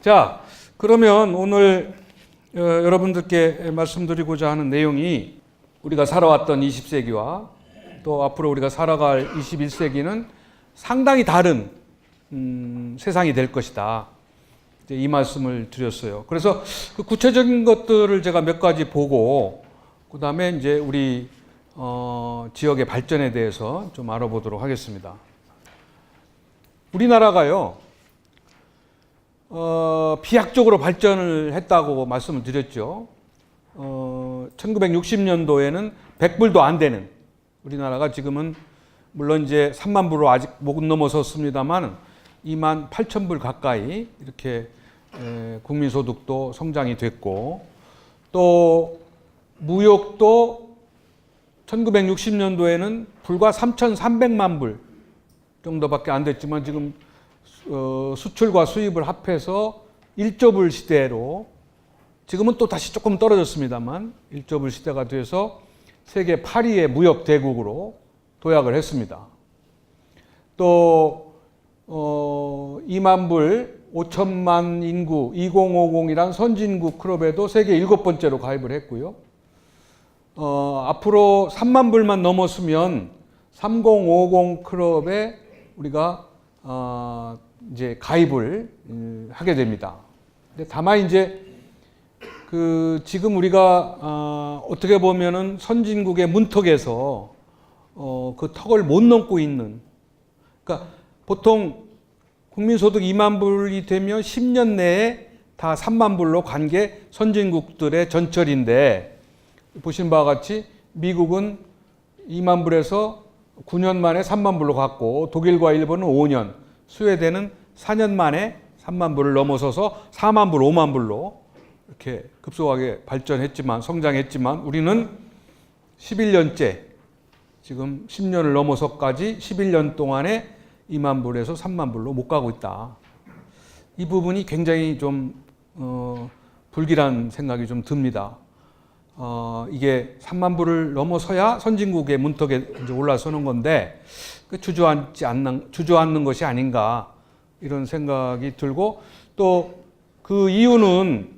자, 그러면 오늘 여러분들께 말씀드리고자 하는 내용이 우리가 살아왔던 20세기와 또 앞으로 우리가 살아갈 21세기는 상당히 다른 세상이 될 것이다. 이 말씀을 드렸어요. 그래서 그 구체적인 것들을 제가 몇 가지 보고 그 다음에 이제 우리 지역의 발전에 대해서 좀 알아보도록 하겠습니다. 우리나라가요, 비약적으로 발전을 했다고 말씀을 드렸죠. 1960년도에는 100불도 안 되는 우리나라가 지금은 물론 이제 3만 불로 아직 못 넘어섰습니다만 2만 8천 불 가까이 이렇게 국민소득도 성장이 됐고, 또 무역도 1960년도에는 불과 3,300만 불 정도밖에 안 됐지만 지금 수출과 수입을 합해서 1조 불 시대로, 지금은 또 다시 조금 떨어졌습니다만 1조 불 시대가 돼서 세계 8위의 무역 대국으로 도약을 했습니다. 또 2만 불 5천만 인구 2050이란 선진국 클럽에도 세계 7번째로 가입을 했고요. 앞으로 3만 불만 넘었으면 3050 클럽에 우리가 이제 가입을 하게 됩니다. 근데 다만 이제 지금 우리가 어떻게 보면은 선진국의 문턱에서 그 턱을 못 넘고 있는, 그러니까 보통 국민소득 2만 불이 되면 10년 내에 다 3만 불로 간 게 선진국들의 전철인데, 보신 바와 같이 미국은 2만 불에서 9년 만에 3만 불로 갔고, 독일과 일본은 5년, 스웨덴은 4년 만에 3만 불을 넘어서서 4만 불, 5만 불로 이렇게 급속하게 발전했지만, 성장했지만 우리는 11년째, 지금 10년을 넘어서까지 11년 동안에 2만 불에서 3만 불로 못 가고 있다. 이 부분이 굉장히 좀 불길한 생각이 좀 듭니다. 이게 3만 불을 넘어서야 선진국의 문턱에 이제 올라서는 건데, 주저앉는 것이 아닌가, 이런 생각이 들고, 또 그 이유는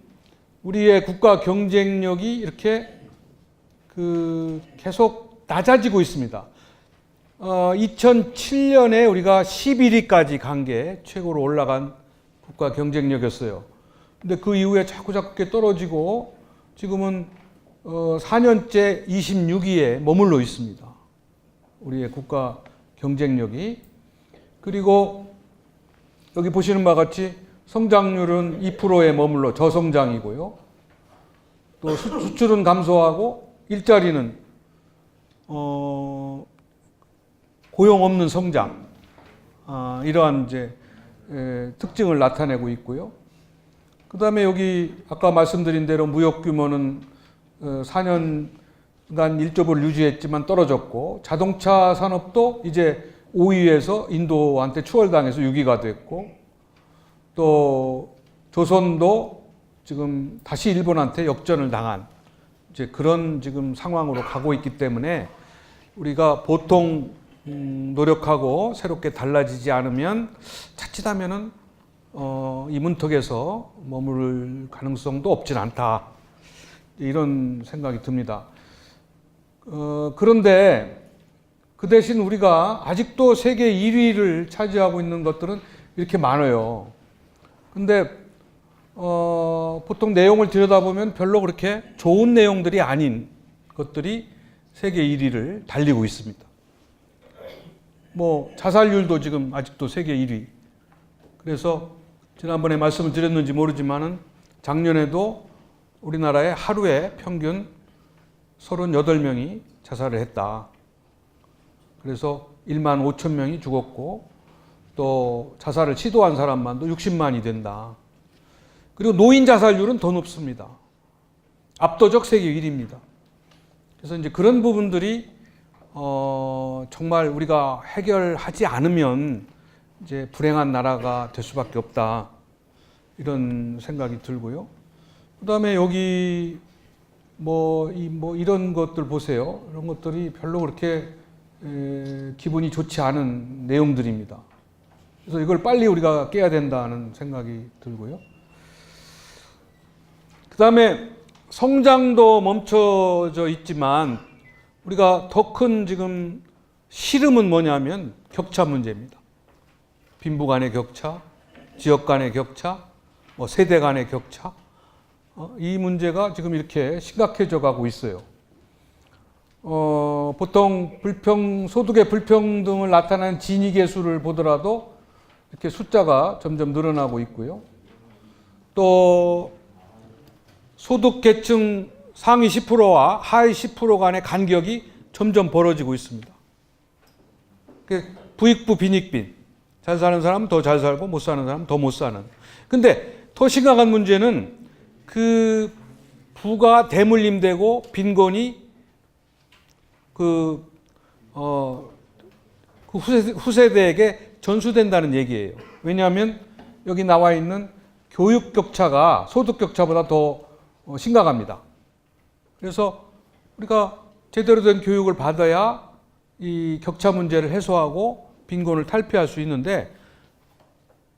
우리의 국가 경쟁력이 이렇게 계속 낮아지고 있습니다. 2007년에 우리가 11위까지 간 게 최고로 올라간 국가 경쟁력이었어요. 근데 그 이후에 자꾸 떨어지고 지금은 4년째 26위에 머물러 있습니다. 우리의 국가 경쟁력이. 그리고 여기 보시는 바와 같이 성장률은 2%에 머물러 저성장이고요. 또 수출은 감소하고 일자리는 고용 없는 성장, 이러한 이제 특징을 나타내고 있고요. 그 다음에 여기 아까 말씀드린 대로 무역 규모는 4년간 1조 불을 유지했지만 떨어졌고, 자동차 산업도 이제 5위에서 인도한테 추월당해서 6위가 됐고, 또 조선도 지금 다시 일본한테 역전을 당한 이제 그런 지금 상황으로 가고 있기 때문에 우리가 보통 노력하고 새롭게 달라지지 않으면 자칫하면은 이 문턱에서 머무를 가능성도 없진 않다, 이런 생각이 듭니다. 그런데 그 대신 우리가 아직도 세계 1위를 차지하고 있는 것들은 이렇게 많아요. 근데 보통 내용을 들여다보면 별로 그렇게 좋은 내용들이 아닌 것들이 세계 1위를 달리고 있습니다. 뭐 자살률도 지금 아직도 세계 1위. 그래서 지난번에 말씀을 드렸는지 모르지만은 작년에도 우리나라에 하루에 평균 38명이 자살을 했다. 그래서 1만 5천 명이 죽었고, 또 자살을 시도한 사람만도 60만이 된다. 그리고 노인 자살률은 더 높습니다. 압도적 세계 1위입니다. 그래서 이제 그런 부분들이 정말 우리가 해결하지 않으면 이제 불행한 나라가 될 수밖에 없다, 이런 생각이 들고요. 그다음에 여기 이런 것들 보세요. 이런 것들이 별로 그렇게 기분이 좋지 않은 내용들입니다. 그래서 이걸 빨리 우리가 깨야 된다는 생각이 들고요. 그 다음에 성장도 멈춰져 있지만 우리가 더 큰 지금 시름은 뭐냐면 격차 문제입니다. 빈부 간의 격차, 지역 간의 격차, 뭐 세대 간의 격차, 이 문제가 지금 이렇게 심각해져 가고 있어요. 보통 소득의 불평등을 나타내는 진위계수를 보더라도 이렇게 숫자가 점점 늘어나고 있고요. 또 소득계층 상위 10%와 하위 10% 간의 간격이 점점 벌어지고 있습니다. 부익부 빈익빈. 잘 사는 사람은 더 잘 살고 못 사는 사람은 더 못 사는. 근데 더 심각한 문제는 그 부가 대물림되고 빈곤이 후세대에게 전수된다는 얘기예요. 왜냐하면 여기 나와 있는 교육 격차가 소득 격차보다 더 심각합니다. 그래서 우리가 제대로 된 교육을 받아야 이 격차 문제를 해소하고 빈곤을 탈피할 수 있는데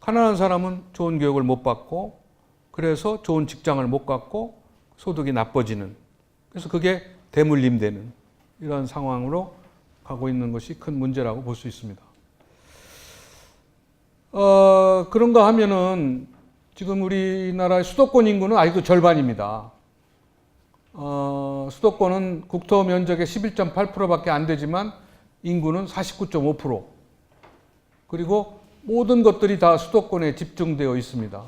가난한 사람은 좋은 교육을 못 받고 그래서 좋은 직장을 못 갖고 소득이 나빠지는, 그래서 그게 대물림되는 이런 상황으로 가고 있는 것이 큰 문제라고 볼 수 있습니다. 그런가 하면은 지금 우리나라의 수도권 인구는 아직도 절반입니다. 수도권은 국토 면적의 11.8%밖에 안 되지만 인구는 49.5%. 그리고 모든 것들이 다 수도권에 집중되어 있습니다.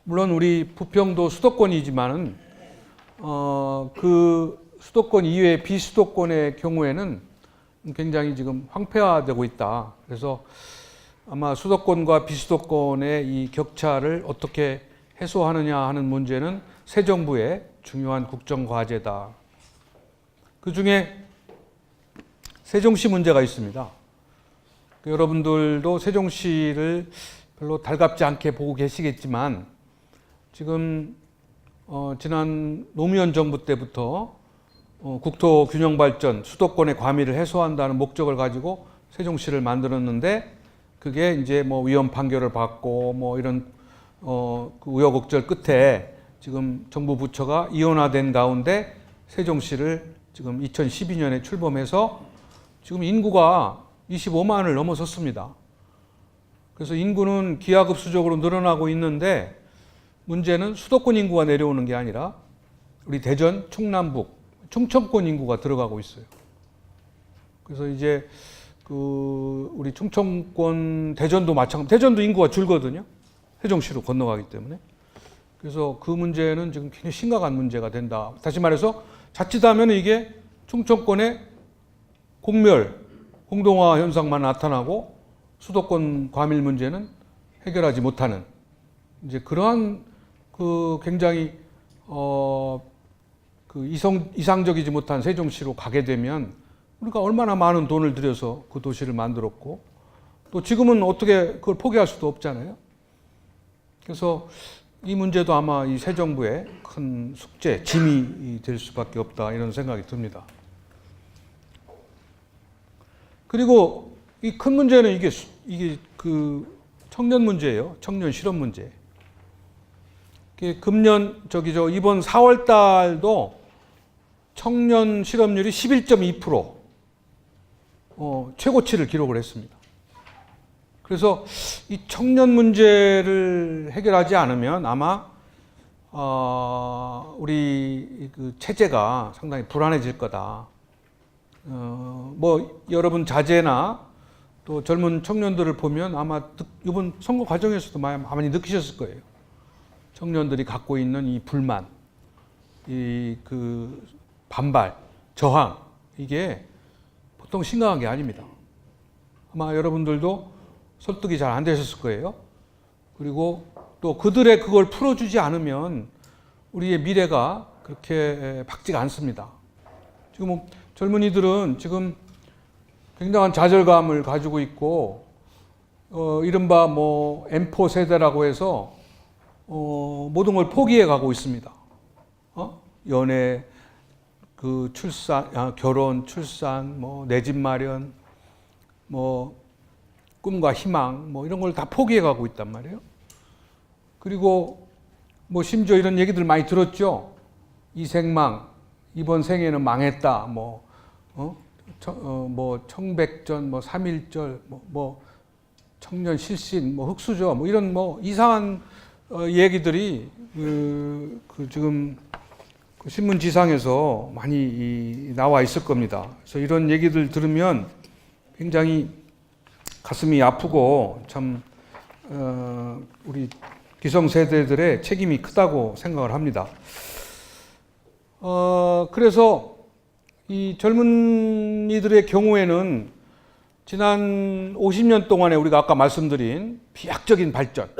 물론 우리 부평도 수도권이지만은 그 수도권 이외의 비수도권의 경우에는 굉장히 지금 황폐화되고 있다. 그래서 아마 수도권과 비수도권의 이 격차를 어떻게 해소하느냐 하는 문제는 새 정부의 중요한 국정 과제다. 그 중에 세종시 문제가 있습니다. 여러분들도 세종시를 별로 달갑지 않게 보고 계시겠지만 지금 지난 노무현 정부 때부터 국토 균형 발전, 수도권의 과밀을 해소한다는 목적을 가지고 세종시를 만들었는데 그게 이제 뭐 위헌 판결을 받고 뭐 이런 그 우여곡절 끝에 지금 정부 부처가 이원화된 가운데 세종시를 지금 2012년에 출범해서 지금 인구가 25만을 넘어섰습니다. 그래서 인구는 기하급수적으로 늘어나고 있는데 문제는 수도권 인구가 내려오는 게 아니라 우리 대전, 충남북, 충청권 인구가 들어가고 있어요. 그래서 이제 우리 충청권, 대전도 마찬가지, 대전도 인구가 줄거든요. 세종시로 건너가기 때문에. 그래서 그 문제는 지금 굉장히 심각한 문제가 된다. 다시 말해서 자칫하면 이게 충청권의 공멸, 공동화 현상만 나타나고 수도권 과밀 문제는 해결하지 못하는 이제 그러한 굉장히 이상적이지 못한 세종시로 가게 되면 우리가 얼마나 많은 돈을 들여서 그 도시를 만들었고 또 지금은 어떻게 그걸 포기할 수도 없잖아요. 그래서 이 문제도 아마 이 새 정부의 큰 숙제, 짐이 될 수밖에 없다 이런 생각이 듭니다. 그리고 이 큰 문제는 이게 그 청년 문제예요. 청년 실업 문제. 이번 4월 달도 청년 실업률이 11.2% 최고치를 기록을 했습니다. 그래서 이 청년 문제를 해결하지 않으면 아마 우리 그 체제가 상당히 불안해질 거다. 뭐 여러분 자제나 또 젊은 청년들을 보면 아마 이번 선거 과정에서도 많이 느끼셨을 거예요. 청년들이 갖고 있는 이 불만, 그 반발, 저항, 이게 보통 심각한 게 아닙니다. 아마 여러분들도 설득이 잘 안 되셨을 거예요. 그리고 또 그들의 그걸 풀어주지 않으면 우리의 미래가 그렇게 밝지가 않습니다. 지금 젊은이들은 지금 굉장한 좌절감을 가지고 있고, 이른바 뭐 M4 세대라고 해서 모든 걸 포기해 가고 있습니다. 연애, 결혼, 출산, 뭐 내 집 마련, 뭐 꿈과 희망, 뭐 이런 걸 다 포기해 가고 있단 말이에요. 그리고 뭐 심지어 이런 얘기들 많이 들었죠. 이생망, 이번 생에는 망했다. 뭐 청백전, 뭐 삼일절, 뭐 청년 실신, 뭐 흑수저, 뭐 이런 뭐 이상한 얘기들이 지금 신문지상에서 많이 나와 있을 겁니다. 그래서 이런 얘기들 들으면 굉장히 가슴이 아프고 참 우리 기성세대들의 책임이 크다고 생각을 합니다. 그래서 이 젊은이들의 경우에는 지난 50년 동안에 우리가 아까 말씀드린 비약적인 발전,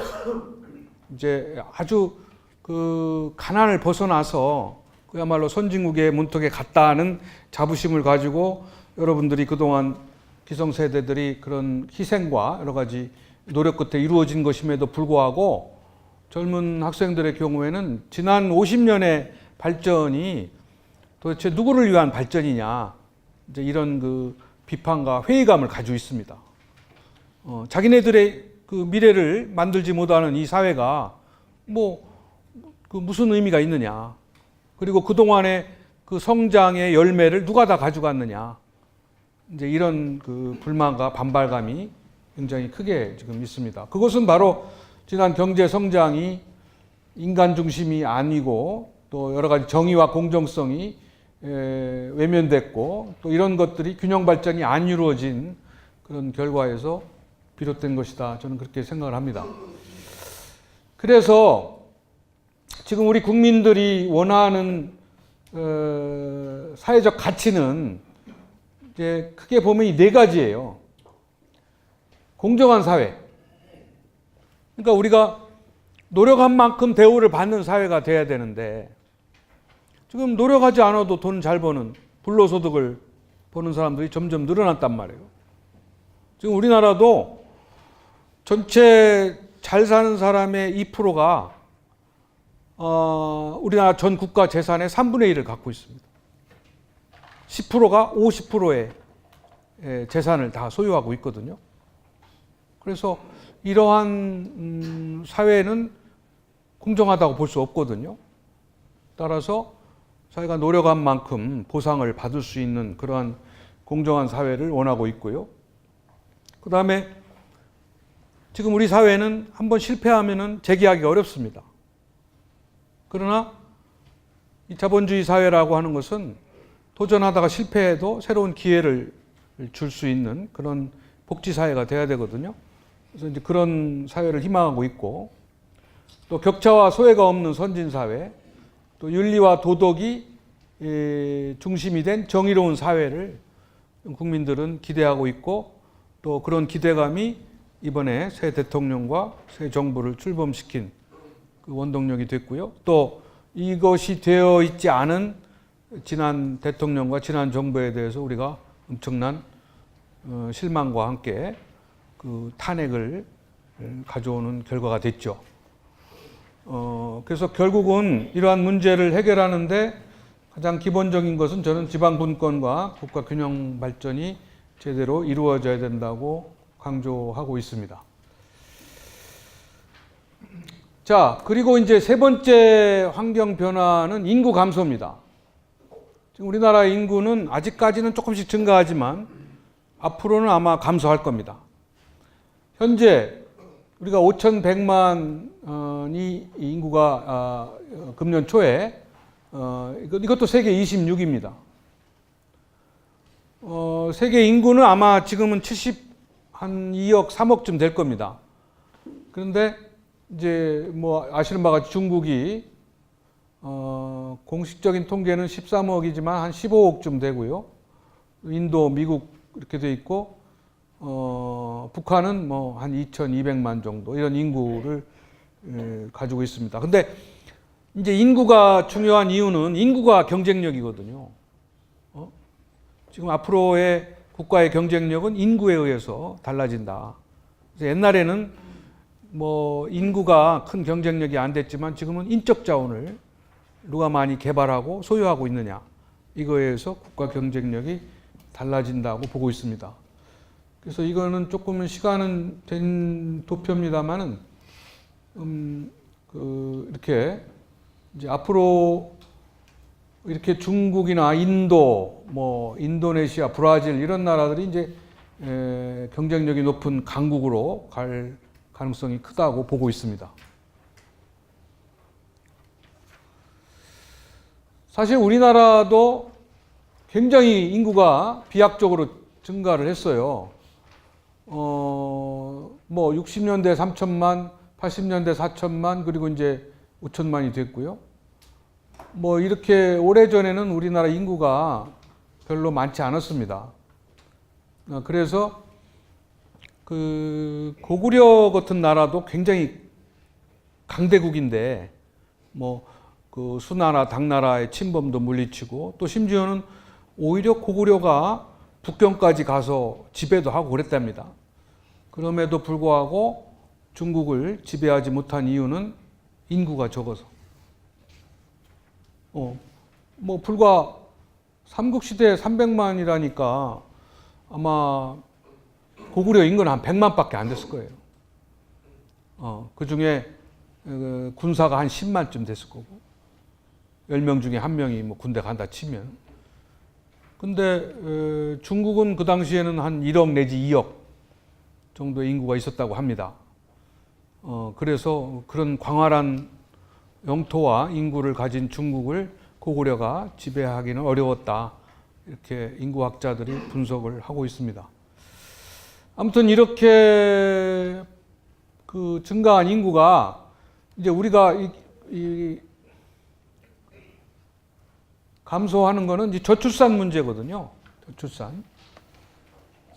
이제 아주 그 가난을 벗어나서 그야말로 선진국의 문턱에 갔다는 자부심을 가지고 여러분들이 그동안 기성세대들이 그런 희생과 여러 가지 노력 끝에 이루어진 것임에도 불구하고 젊은 학생들의 경우에는 지난 50년의 발전이 도대체 누구를 위한 발전이냐, 이제 이런 그 비판과 회의감을 가지고 있습니다. 자기네들의 그 미래를 만들지 못하는 이 사회가 그 무슨 의미가 있느냐, 그리고 그동안의 그 성장의 열매를 누가 다 가져갔느냐, 이제 이런 그 불만과 반발감이 굉장히 크게 지금 있습니다. 그것은 바로 지난 경제 성장이 인간 중심이 아니고 또 여러 가지 정의와 공정성이 외면됐고 또 이런 것들이 균형 발전이 안 이루어진 그런 결과에서 비롯된 것이다. 저는 그렇게 생각을 합니다. 그래서 지금 우리 국민들이 원하는 사회적 가치는 이제 크게 보면 이 네 가지예요. 공정한 사회. 그러니까 우리가 노력한 만큼 대우를 받는 사회가 돼야 되는데 지금 노력하지 않아도 돈 잘 버는 불로소득을 버는 사람들이 점점 늘어났단 말이에요. 지금 우리나라도 전체 잘 사는 사람의 2%가 우리나라 전 국가 재산의 3분의 1을 갖고 있습니다. 10%가 50%의 재산을 다 소유하고 있거든요. 그래서 이러한 사회는 공정하다고 볼 수 없거든요. 따라서 자기가 노력한 만큼 보상을 받을 수 있는 그러한 공정한 사회를 원하고 있고요. 그 다음에 지금 우리 사회는 한번 실패하면은 재기하기가 어렵습니다. 그러나 이 자본주의 사회라고 하는 것은 도전하다가 실패해도 새로운 기회를 줄 수 있는 그런 복지 사회가 돼야 되거든요. 그래서 이제 그런 사회를 희망하고 있고 또 격차와 소외가 없는 선진 사회, 또 윤리와 도덕이 중심이 된 정의로운 사회를 국민들은 기대하고 있고 또 그런 기대감이 이번에 새 대통령과 새 정부를 출범시킨 그 원동력이 됐고요. 또 이것이 되어 있지 않은 지난 대통령과 지난 정부에 대해서 우리가 엄청난 실망과 함께 그 탄핵을 가져오는 결과가 됐죠. 그래서 결국은 이러한 문제를 해결하는데 가장 기본적인 것은 저는 지방분권과 국가균형 발전이 제대로 이루어져야 된다고 강조하고 있습니다. 자, 그리고 이제 세 번째 환경 변화는 인구 감소입니다. 지금 우리나라 인구는 아직까지는 조금씩 증가하지만 앞으로는 아마 감소할 겁니다. 현재 우리가 5,100만이 인구가 금년 초에 이것도 세계 26입니다. 세계 인구는 아마 지금은 한 2억, 3억쯤 될 겁니다. 그런데 이제 뭐 아시는 바와 같이 중국이 공식적인 통계는 13억이지만 한 15억쯤 되고요. 인도, 미국 이렇게 돼 있고 북한은 뭐 한 2,200만 정도 이런 인구를 가지고 있습니다. 근데 이제 인구가 중요한 이유는 인구가 경쟁력이거든요. 지금 앞으로의 국가의 경쟁력은 인구에 의해서 달라진다. 그래서 옛날에는 뭐 인구가 큰 경쟁력이 안 됐지만 지금은 인적 자원을 누가 많이 개발하고 소유하고 있느냐 이거에 의해서 국가 경쟁력이 달라진다고 보고 있습니다. 그래서 이거는 조금은 시간은 된 도표입니다만은 이렇게 이제 앞으로 이렇게 중국이나 인도, 뭐 인도네시아, 브라질 이런 나라들이 이제 경쟁력이 높은 강국으로 갈 가능성이 크다고 보고 있습니다. 사실 우리나라도 굉장히 인구가 비약적으로 증가를 했어요. 뭐 60년대 3천만, 80년대 4천만, 그리고 이제 5천만이 됐고요. 뭐 이렇게 오래전에는 우리나라 인구가 별로 많지 않았습니다. 그래서 그 고구려 같은 나라도 굉장히 강대국인데 뭐 그 수나라, 당나라의 침범도 물리치고 또 심지어는 오히려 고구려가 북경까지 가서 지배도 하고 그랬답니다. 그럼에도 불구하고 중국을 지배하지 못한 이유는 인구가 적어서. 뭐 불과 삼국시대에 300만이라니까 아마 고구려 인구는 한 100만밖에 안 됐을 거예요. 그 중에 군사가 한 10만쯤 됐을 거고 10명 중에 1명이 뭐 군대 간다 치면. 근데 중국은 그 당시에는 한 1억 내지 2억 정도의 인구가 있었다고 합니다. 그래서 그런 광활한 영토와 인구를 가진 중국을 고구려가 지배하기는 어려웠다. 이렇게 인구학자들이 분석을 하고 있습니다. 아무튼 이렇게 그 증가한 인구가 이제 우리가 감소하는 거는 이제 저출산 문제거든요. 저출산.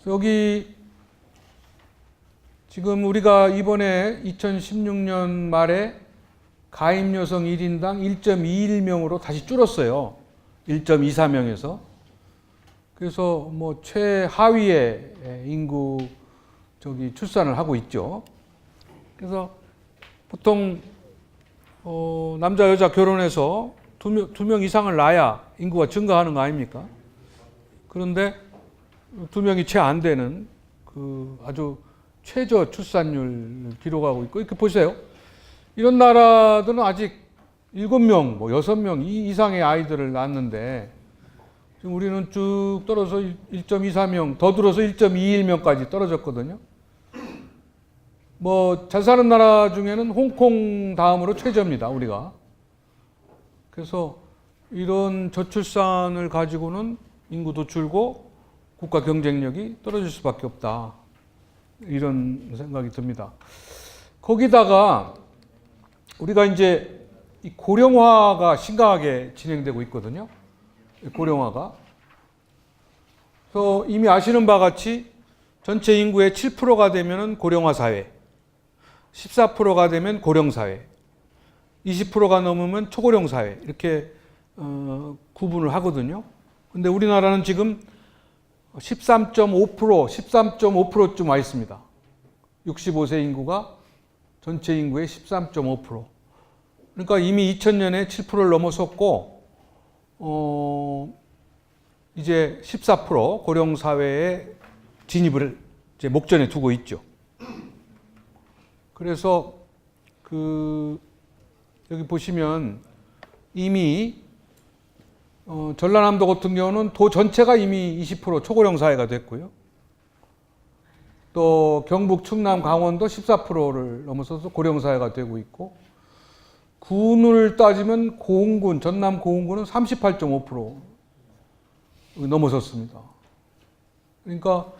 여기 지금 우리가 이번에 2016년 말에 가임 여성 1인당 1.21명으로 다시 줄었어요. 1.24명에서. 그래서 뭐 최하위의 인구 출산을 하고 있죠. 그래서 보통 남자 여자 결혼해서 두 명 이상을 낳아야 인구가 증가하는 거 아닙니까? 그런데 2명이 채 안 되는 그 아주 최저 출산율 기록하고 있고, 이렇게 보세요. 이런 나라들은 아직 7명, 뭐 6명 이상의 아이들을 낳았는데 지금 우리는 쭉 떨어져서 1.24명, 더 들어서 1.21명까지 떨어졌거든요. 뭐 잘 사는 나라 중에는 홍콩 다음으로 최저입니다, 우리가. 그래서 이런 저출산을 가지고는 인구도 줄고 국가 경쟁력이 떨어질 수밖에 없다. 이런 생각이 듭니다. 거기다가 우리가 이제 이 고령화가 심각하게 진행되고 있거든요. 고령화가. 그래서 이미 아시는 바와 같이 전체 인구의 7%가 되면 고령화 사회, 14%가 되면 고령 사회, 20%가 넘으면 초고령 사회, 이렇게 구분을 하거든요. 근데 우리나라는 지금 13.5%쯤 와 있습니다. 65세 인구가 전체 인구의 13.5%. 그러니까 이미 2000년에 7%를 넘어섰고, 이제 14% 고령 사회에 진입을 이제 목전에 두고 있죠. 그래서 여기 보시면 이미 전라남도 같은 경우는 도 전체가 이미 20% 초고령 사회가 됐고요. 또 경북, 충남, 강원도 14%를 넘어서서 고령 사회가 되고 있고, 군을 따지면 고흥군, 전남 고흥군은 38.5% 넘어섰습니다. 그러니까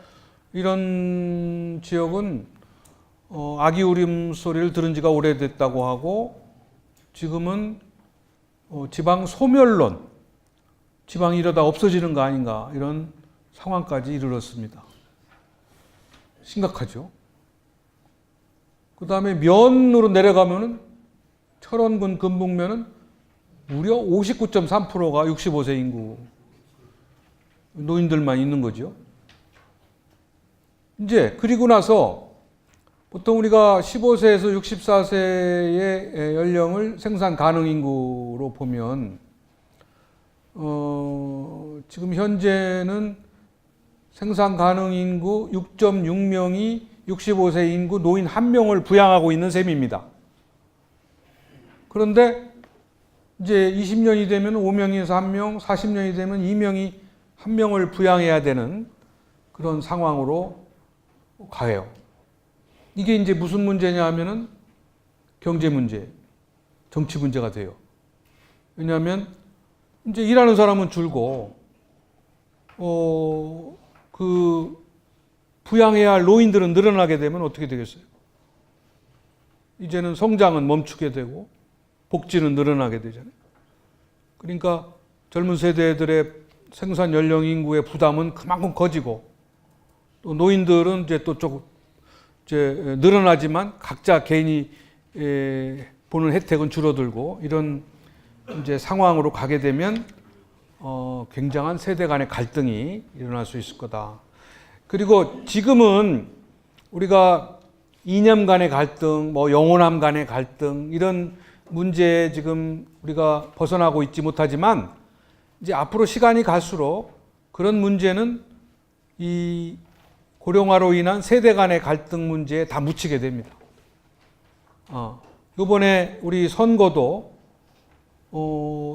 이런 지역은 아기 울음소리를 들은 지가 오래됐다고 하고, 지금은 지방 소멸론, 지방이 이러다 없어지는 거 아닌가, 이런 상황까지 이르렀습니다. 심각하죠. 그 다음에 면으로 내려가면은 철원군 금북면은 무려 59.3%가 65세 인구 노인들만 있는 거죠. 이제 그리고 나서 보통 우리가 15세에서 64세의 연령을 생산 가능 인구로 보면 지금 현재는 생산 가능 인구 6.6명이 65세 인구 노인 1명을 부양하고 있는 셈입니다. 그런데 이제 20년이 되면 5명에서 1명, 40년이 되면 2명이 1명을 부양해야 되는 그런 상황으로 가요. 이게 이제 무슨 문제냐 하면은 경제 문제, 정치 문제가 돼요. 왜냐하면 이제 일하는 사람은 줄고, 부양해야 할 노인들은 늘어나게 되면 어떻게 되겠어요? 이제는 성장은 멈추게 되고, 복지는 늘어나게 되잖아요. 그러니까 젊은 세대들의 생산 연령 인구의 부담은 그만큼 커지고, 또 노인들은 이제 또 조금 이제 늘어나지만 각자 개인이 보는 혜택은 줄어들고 이런 이제 상황으로 가게 되면 굉장한 세대 간의 갈등이 일어날 수 있을 거다. 그리고 지금은 우리가 이념 간의 갈등, 뭐 영혼함 간의 갈등 이런 문제에 지금 우리가 벗어나고 있지 못하지만 이제 앞으로 시간이 갈수록 그런 문제는 이 고령화로 인한 세대 간의 갈등 문제에 다 묻히게 됩니다. 이번에 우리 선거도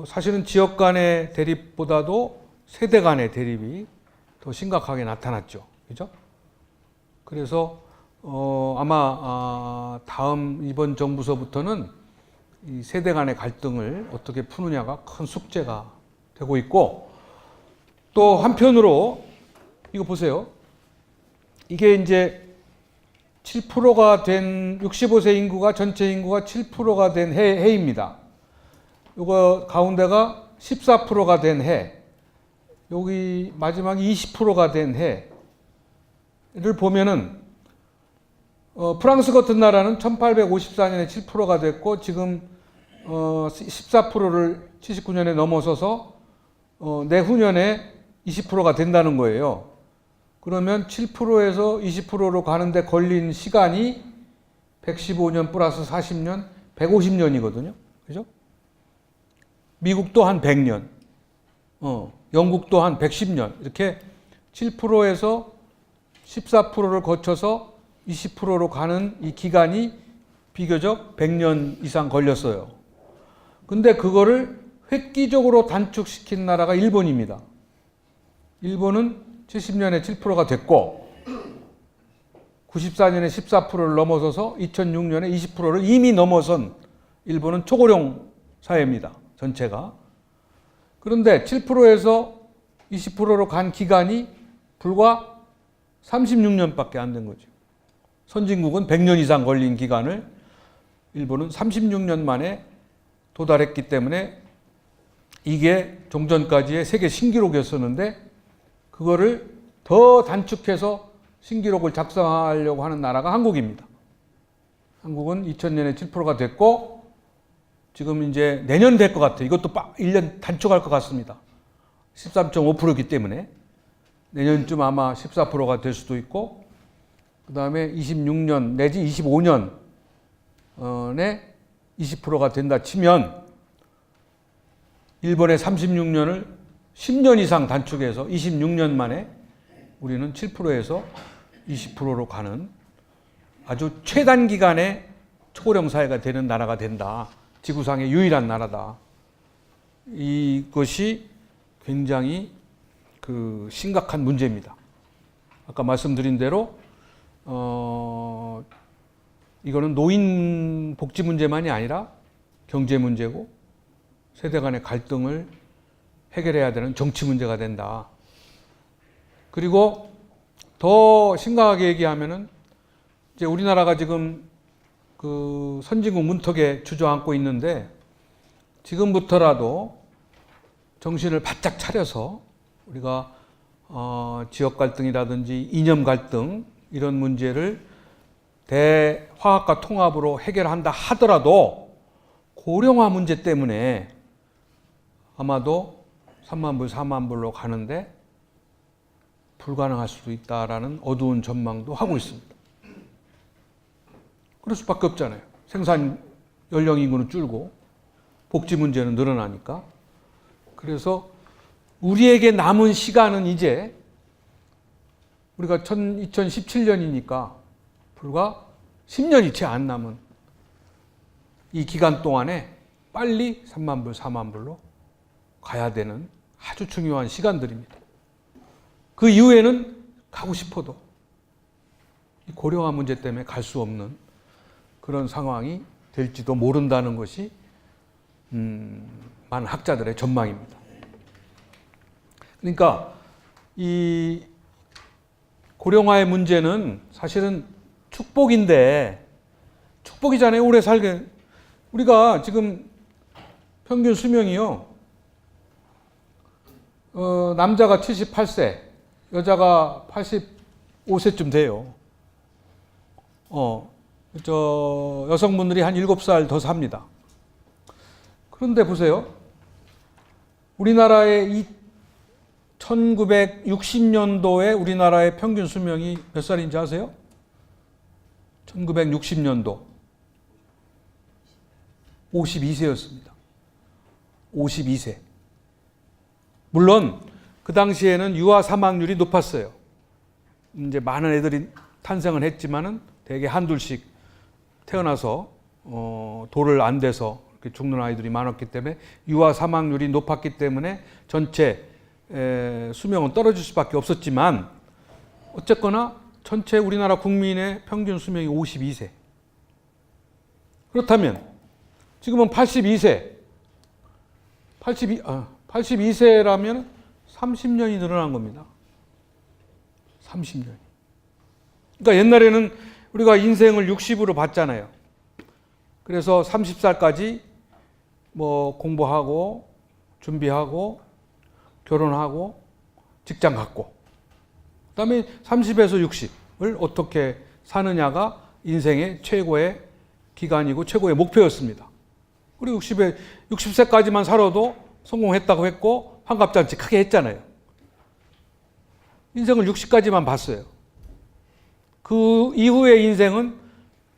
사실은 지역 간의 대립보다도 세대 간의 대립이 더 심각하게 나타났죠. 그죠? 그래서 아마 다음 이번 정부서부터는 이 세대 간의 갈등을 어떻게 푸느냐가 큰 숙제가 되고 있고, 또 한편으로 이거 보세요. 이게 이제 7%가 된 65세 인구가 전체 인구가 7%가 된 해입니다. 이거 가운데가 14%가 된 해, 여기 마지막이 20%가 된 해를 보면은 프랑스 같은 나라는 1854년에 7%가 됐고 지금 14%를 79년에 넘어서서 내후년에 20%가 된다는 거예요. 그러면 7%에서 20%로 가는데 걸린 시간이 115년 플러스 40년, 150년이거든요. 그죠? 미국도 한 100년, 영국도 한 110년, 이렇게 7%에서 14%를 거쳐서 20%로 가는 이 기간이 비교적 100년 이상 걸렸어요. 근데 그거를 획기적으로 단축시킨 나라가 일본입니다. 일본은 70년에 7%가 됐고 94년에 14%를 넘어서서 2006년에 20%를 이미 넘어선 일본은 초고령 사회입니다. 전체가. 그런데 7%에서 20%로 간 기간이 불과 36년밖에 안 된 거죠. 선진국은 100년 이상 걸린 기간을 일본은 36년 만에 도달했기 때문에 이게 종전까지의 세계 신기록이었었는데 그거를 더 단축해서 신기록을 작성하려고 하는 나라가 한국입니다. 한국은 2000년에 7%가 됐고 지금 이제 내년 될 것 같아요. 이것도 1년 단축할 것 같습니다. 13.5%이기 때문에 내년쯤 아마 14%가 될 수도 있고 그 다음에 26년 내지 25년에 20%가 된다 치면 일본의 36년을 10년 이상 단축해서 26년 만에 우리는 7%에서 20%로 가는 아주 최단 기간의 초고령 사회가 되는 나라가 된다. 지구상의 유일한 나라다. 이것이 굉장히 심각한 문제입니다. 아까 말씀드린 대로 이거는 노인 복지 문제만이 아니라 경제 문제고 세대 간의 갈등을 해결해야 되는 정치 문제가 된다. 그리고 더 심각하게 얘기하면은 이제 우리나라가 지금 그 선진국 문턱에 주저앉고 있는데 지금부터라도 정신을 바짝 차려서 우리가 지역 갈등이라든지 이념 갈등 이런 문제를 대화합과 통합으로 해결한다 하더라도 고령화 문제 때문에 아마도 3만 불, 4만 불로 가는데 불가능할 수도 있다라는 어두운 전망도 하고 있습니다. 그럴 수밖에 없잖아요. 생산 연령 인구는 줄고 복지 문제는 늘어나니까. 그래서 우리에게 남은 시간은 이제 우리가 2017년이니까 불과 10년이 채 안 남은 이 기간 동안에 빨리 3만 불, 4만 불로 가야 되는 아주 중요한 시간들입니다. 그 이후에는 가고 싶어도 이 고령화 문제 때문에 갈 수 없는 그런 상황이 될지도 모른다는 것이 많은 학자들의 전망입니다. 그러니까 이 고령화의 문제는 사실은 축복인데, 축복이잖아요. 오래 살게. 우리가 지금 평균 수명이요, 남자가 78세, 여자가 85세쯤 돼요. 여성분들이 한 7살 더 삽니다. 그런데 보세요. 우리나라의 이 1960년도에 우리나라의 평균 수명이 몇 살인지 아세요? 1960년도 52세였습니다. 52세. 물론 그 당시에는 유아 사망률이 높았어요. 이제 많은 애들이 탄생은 했지만은 대개 한둘씩 태어나서 돌을 안 돼서 이렇게 죽는 아이들이 많았기 때문에 유아 사망률이 높았기 때문에 전체 수명은 떨어질 수밖에 없었지만, 어쨌거나 전체 우리나라 국민의 평균 수명이 52세. 그렇다면 지금은 82세. 82세라면 30년이 늘어난 겁니다. 30년이. 그러니까 옛날에는 우리가 인생을 60으로 봤잖아요. 그래서 30살까지 뭐 공부하고 준비하고 결혼하고 직장 갖고, 그다음에 30에서 60을 어떻게 사느냐가 인생의 최고의 기간이고 최고의 목표였습니다. 그리고 60세까지만 살아도 성공했다고 했고 환갑잔치 크게 했잖아요. 인생을 60까지만 봤어요. 그 이후의 인생은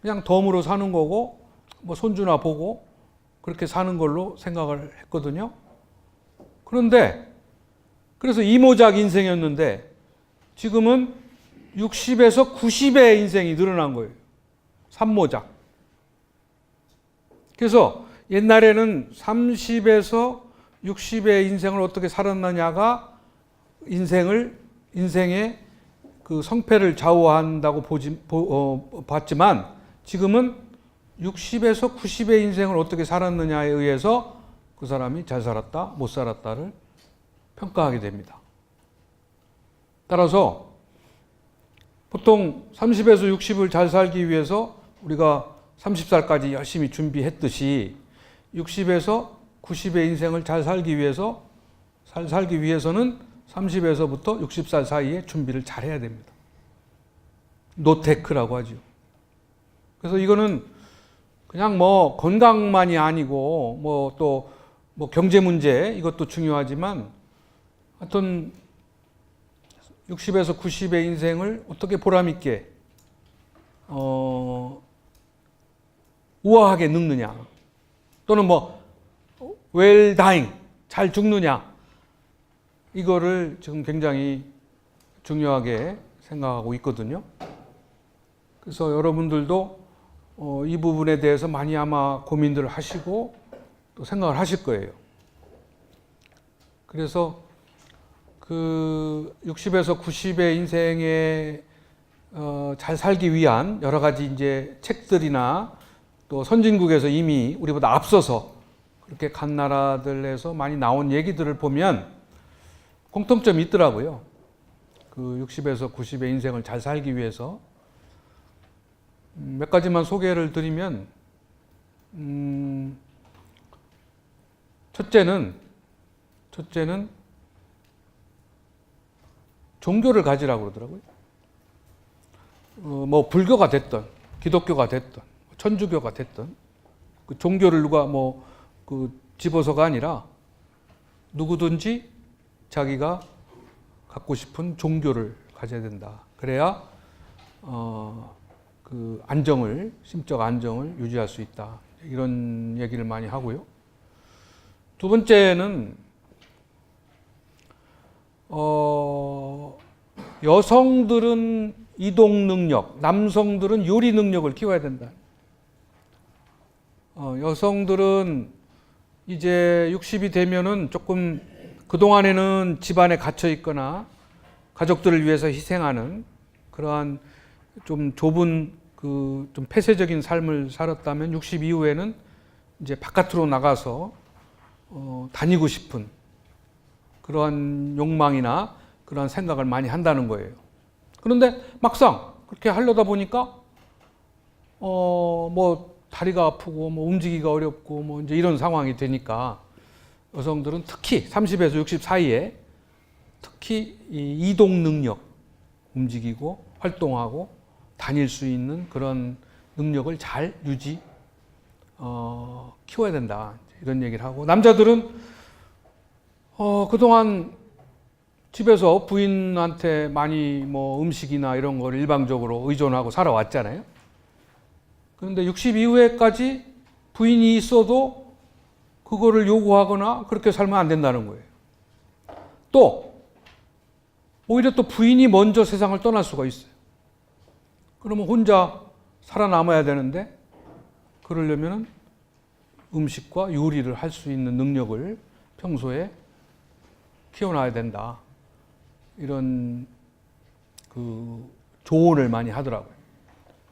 그냥 덤으로 사는 거고 뭐 손주나 보고 그렇게 사는 걸로 생각을 했거든요. 그런데 그래서 이모작 인생이었는데 지금은 60에서 90의 인생이 늘어난 거예요. 삼모작. 그래서 옛날에는 30에서 60의 인생을 어떻게 살았느냐가 인생의 그 성패를 좌우한다고 봤지만, 지금은 60에서 90의 인생을 어떻게 살았느냐에 의해서 그 사람이 잘 살았다, 못 살았다를 평가하게 됩니다. 따라서 보통 30에서 60을 잘 살기 위해서 우리가 30살까지 열심히 준비했듯이 60에서 90의 인생을 잘 살기 위해서는 30에서부터 60살 사이에 준비를 잘 해야 됩니다. 노테크라고 하죠. 그래서 이거는 그냥 뭐 건강만이 아니고 뭐 또 뭐 경제 문제 이것도 중요하지만, 하여튼 60에서 90의 인생을 어떻게 보람 있게 우아하게 늙느냐, 또는 뭐 well dying, 잘 죽느냐, 이거를 지금 굉장히 중요하게 생각하고 있거든요. 그래서 여러분들도 이 부분에 대해서 많이 아마 고민들을 하시고 또 생각을 하실 거예요. 그래서 그 60에서 90의 인생에 잘 살기 위한 여러 가지 이제 책들이나 또 선진국에서 이미 우리보다 앞서서 그렇게 간 나라들에서 많이 나온 얘기들을 보면 공통점이 있더라고요. 그 60에서 90의 인생을 잘 살기 위해서 몇 가지만 소개를 드리면, 첫째는 종교를 가지라고 그러더라고요. 뭐 불교가 됐든 기독교가 됐든 천주교가 됐든 그 종교를 누가 뭐 그 집어서가 아니라 누구든지 자기가 갖고 싶은 종교를 가져야 된다. 그래야 그 심적 안정을 유지할 수 있다. 이런 얘기를 많이 하고요. 두 번째는 여성들은 이동 능력, 남성들은 요리 능력을 키워야 된다. 여성들은 이제 60이 되면은 조금 그동안에는 집안에 갇혀 있거나 가족들을 위해서 희생하는 그러한 좀 좁은 그 좀 폐쇄적인 삶을 살았다면 60 이후에는 이제 바깥으로 나가서 다니고 싶은 그러한 욕망이나 그러한 생각을 많이 한다는 거예요. 그런데 막상 그렇게 하려다 보니까 뭐 다리가 아프고 뭐 움직이기가 어렵고 뭐 이제 이런 상황이 되니까 여성들은 특히 30에서 60 사이에 특히 이 이동 능력, 움직이고 활동하고 다닐 수 있는 그런 능력을 잘 키워야 된다. 이런 얘기를 하고, 남자들은 그동안 집에서 부인한테 많이 뭐 음식이나 이런 걸 일방적으로 의존하고 살아왔잖아요. 그런데 60 이후에까지 부인이 있어도 그거를 요구하거나 그렇게 살면 안 된다는 거예요. 또 오히려 또 부인이 먼저 세상을 떠날 수가 있어요. 그러면 혼자 살아남아야 되는데, 그러려면 음식과 요리를 할 수 있는 능력을 평소에 키워놔야 된다. 이런 그 조언을 많이 하더라고요.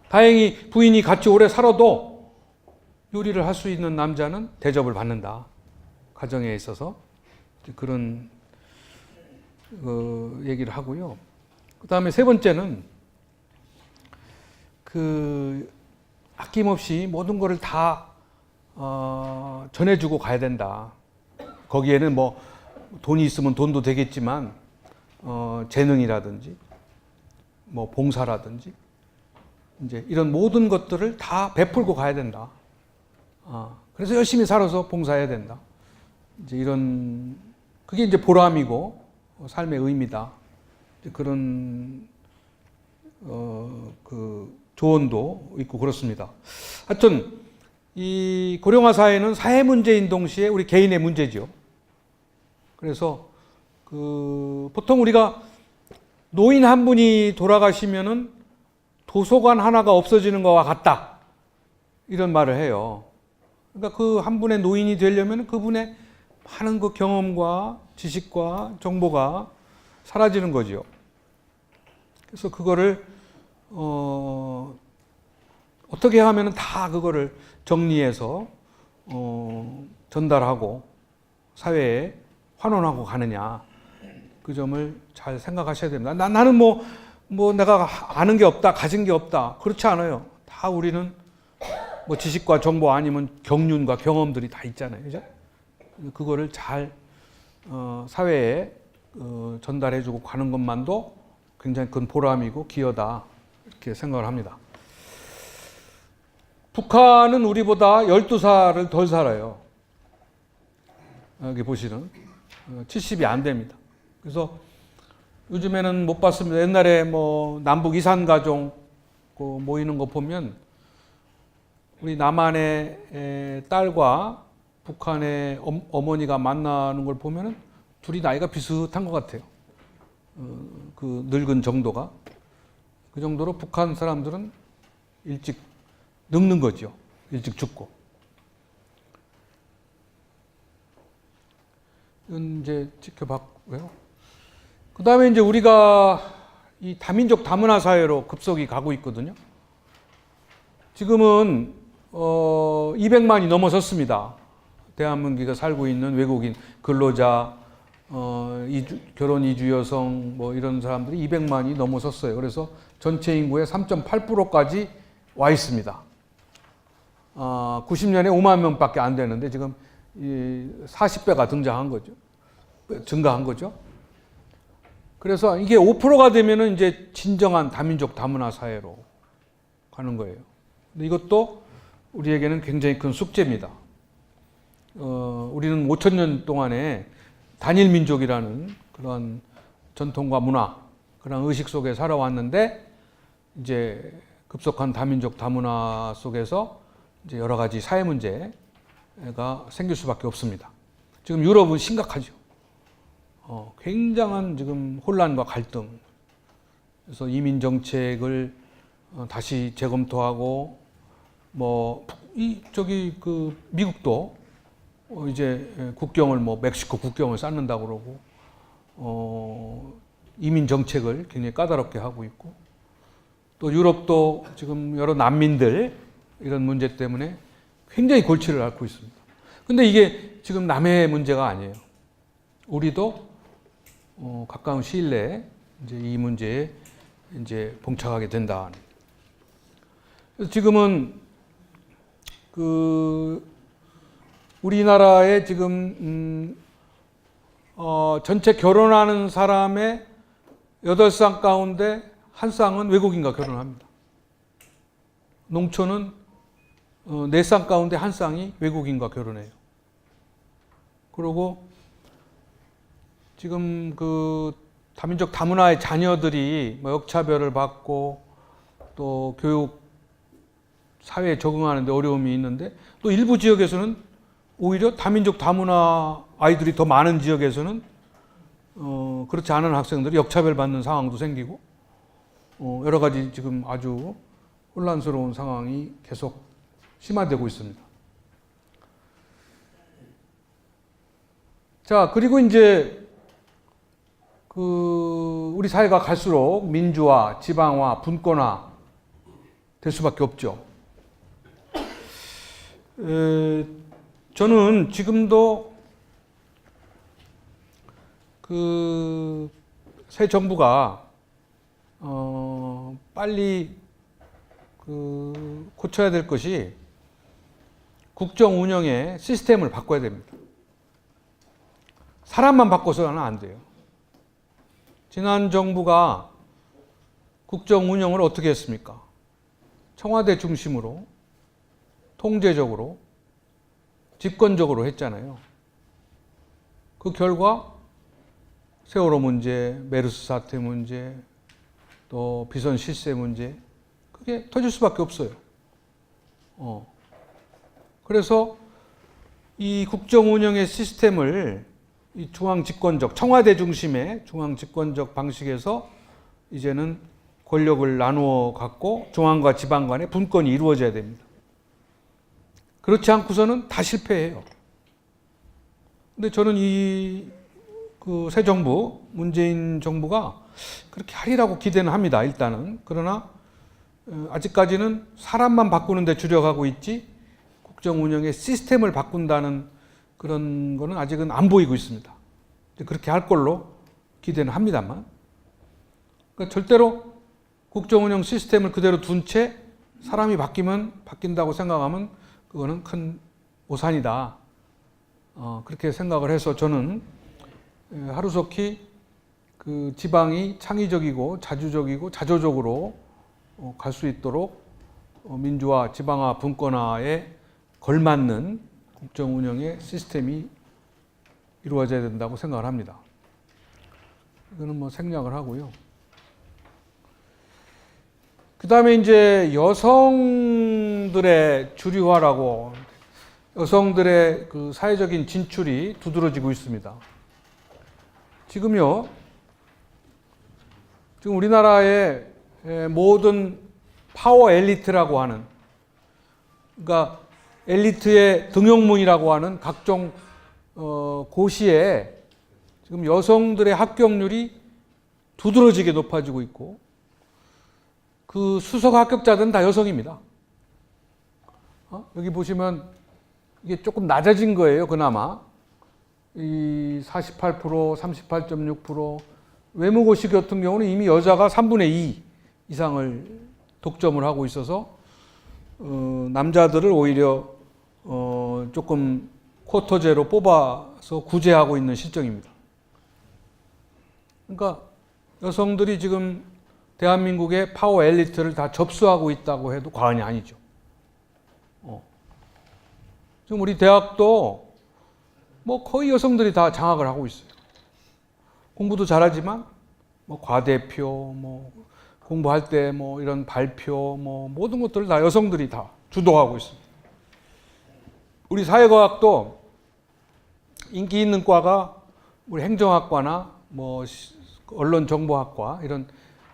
다행히 부인이 같이 오래 살아도 요리를 할 수 있는 남자는 대접을 받는다. 가정에 있어서 그런 얘기를 하고요. 그 다음에 세 번째는 그 아낌없이 모든 것을 다 전해주고 가야 된다. 거기에는 뭐 돈이 있으면 돈도 되겠지만 재능이라든지 뭐 봉사라든지 이제 이런 모든 것들을 다 베풀고 가야 된다. 그래서 열심히 살아서 봉사해야 된다. 이제 이런 그게 이제 보람이고 삶의 의미다. 그런 그 조언도 있고 그렇습니다. 하여튼 이 고령화 사회는 사회 문제인 동시에 우리 개인의 문제죠. 그래서 그 보통 우리가 노인 한 분이 돌아가시면은 도서관 하나가 없어지는 것과 같다. 이런 말을 해요. 그러니까 그 한 분의 노인이 되려면 그분의 많은 그 경험과 지식과 정보가 사라지는 거죠. 그래서 그거를 어떻게 하면 다 그거를 정리해서 전달하고 사회에 환원하고 가느냐, 그 점을 잘 생각하셔야 됩니다. 나는 뭐 내가 아는 게 없다, 가진 게 없다, 그렇지 않아요. 다 우리는 뭐 지식과 정보 아니면 경륜과 경험들이 다 있잖아요, 그죠? 그거를 잘 사회에 전달해주고 가는 것만도 굉장히 큰 보람이고 기여다, 이렇게 생각을 합니다. 북한은 우리보다 12살을 덜 살아요. 여기 보시는 70이 안 됩니다. 그래서 요즘에는 못 봤습니다. 옛날에 뭐 남북 이산 가족 모이는 거 보면 우리 남한의 딸과 북한의 어머니가 만나는 걸 보면은 둘이 나이가 비슷한 것 같아요. 그 늙은 정도가. 그 정도로 북한 사람들은 일찍 늙는 거죠. 일찍 죽고. 이건 이제 지켜봤고요. 그 다음에 이제 우리가 이 다민족 다문화 사회로 급속히 가고 있거든요. 지금은 200만이 넘어섰습니다. 대한민국에 살고 있는 외국인 근로자, 결혼 이주 여성 뭐 이런 사람들이 200만이 넘어섰어요. 그래서 전체 인구의 3.8%까지 와 있습니다. 90년에 5만 명밖에 안 되는데 지금 40배가 증가한 거죠. 그래서 이게 5%가 되면은 이제 진정한 다민족 다문화 사회로 가는 거예요. 근데 이것도 우리에게는 굉장히 큰 숙제입니다. 우리는 5,000년 동안에 단일 민족이라는 그런 전통과 문화, 그런 의식 속에 살아왔는데 이제 급속한 다민족 다문화 속에서 이제 여러 가지 사회 문제가 생길 수밖에 없습니다. 지금 유럽은 심각하죠. 굉장한 지금 혼란과 갈등. 그래서 이민 정책을 다시 재검토하고 그 미국도 이제 국경을 뭐 멕시코 국경을 쌓는다고 그러고 이민 정책을 굉장히 까다롭게 하고 있고 또 유럽도 지금 여러 난민들 이런 문제 때문에 굉장히 골치를 앓고 있습니다. 근데 이게 지금 남해의 문제가 아니에요. 우리도 가까운 시일 내에 이제 이 문제에 이제 봉착하게 된다. 그래서 지금은 우리나라에 지금 전체 결혼하는 사람의 8쌍 가운데 한 쌍은 외국인과 결혼합니다. 농촌은 4쌍 가운데 한 쌍이 외국인과 결혼해요. 그리고 지금 다민족 다문화의 자녀들이 뭐 역차별을 받고 또 교육 사회에 적응하는데 어려움이 있는데 또 일부 지역에서는 오히려 다민족 다문화 아이들이 더 많은 지역에서는 그렇지 않은 학생들이 역차별 받는 상황도 생기고 여러 가지 지금 아주 혼란스러운 상황이 계속 심화되고 있습니다. 자, 그리고 이제 우리 사회가 갈수록 민주화, 지방화, 분권화 될 수밖에 없죠. 저는 지금도 새 정부가 빨리 고쳐야 될 것이 국정 운영의 시스템을 바꿔야 됩니다. 사람만 바꿔서는 안 돼요. 지난 정부가 국정 운영을 어떻게 했습니까? 청와대 중심으로 통제적으로 집권적으로 했잖아요. 그 결과 세월호 문제, 메르스 사태 문제, 또 비선 실세 문제 그게 터질 수밖에 없어요. 그래서 이 국정 운영의 시스템을 이 중앙 집권적, 청와대 중심의 중앙 집권적 방식에서 이제는 권력을 나누어 갖고 중앙과 지방 간의 분권이 이루어져야 됩니다. 그렇지 않고서는 다 실패해요. 근데 저는 새 정부, 문재인 정부가 그렇게 하리라고 기대는 합니다, 일단은. 그러나, 아직까지는 사람만 바꾸는 데 주력하고 있지, 국정 운영의 시스템을 바꾼다는 그런 거는 아직은 안 보이고 있습니다. 그렇게 할 걸로 기대는 합니다만. 그러니까 절대로 국정 운영 시스템을 그대로 둔 채 사람이 바뀐다고 생각하면 그거는 큰 오산이다. 그렇게 생각을 해서 저는 하루속히 지방이 창의적이고 자주적이고 자조적으로 갈 수 있도록 민주화, 지방화, 분권화에 걸맞는 국정 운영의 시스템이 이루어져야 된다고 생각을 합니다. 이거는 뭐 생략을 하고요. 그 다음에 이제 여성들의 주류화라고 여성들의 사회적인 진출이 두드러지고 있습니다. 지금 우리나라의 모든 파워 엘리트라고 하는, 그러니까 엘리트의 등용문이라고 하는 각종 고시에 지금 여성들의 합격률이 두드러지게 높아지고 있고 그 수석 합격자들은 다 여성입니다. 여기 보시면 이게 조금 낮아진 거예요, 그나마. 이 48%, 38.6%, 외무고시 같은 경우는 이미 여자가 3분의 2 이상을 독점을 하고 있어서 남자들을 오히려 조금 쿼터제로 뽑아서 구제하고 있는 실정입니다. 그러니까 여성들이 지금 대한민국의 파워 엘리트를 다 접수하고 있다고 해도 과언이 아니죠. 지금 우리 대학도 뭐 거의 여성들이 다 장학을 하고 있어요. 공부도 잘하지만 뭐 과대표, 뭐 공부할 때 뭐 이런 발표, 뭐 모든 것들을 다 여성들이 다 주도하고 있습니다. 우리 사회과학도 인기 있는 과가 우리 행정학과나 뭐 언론정보학과 이런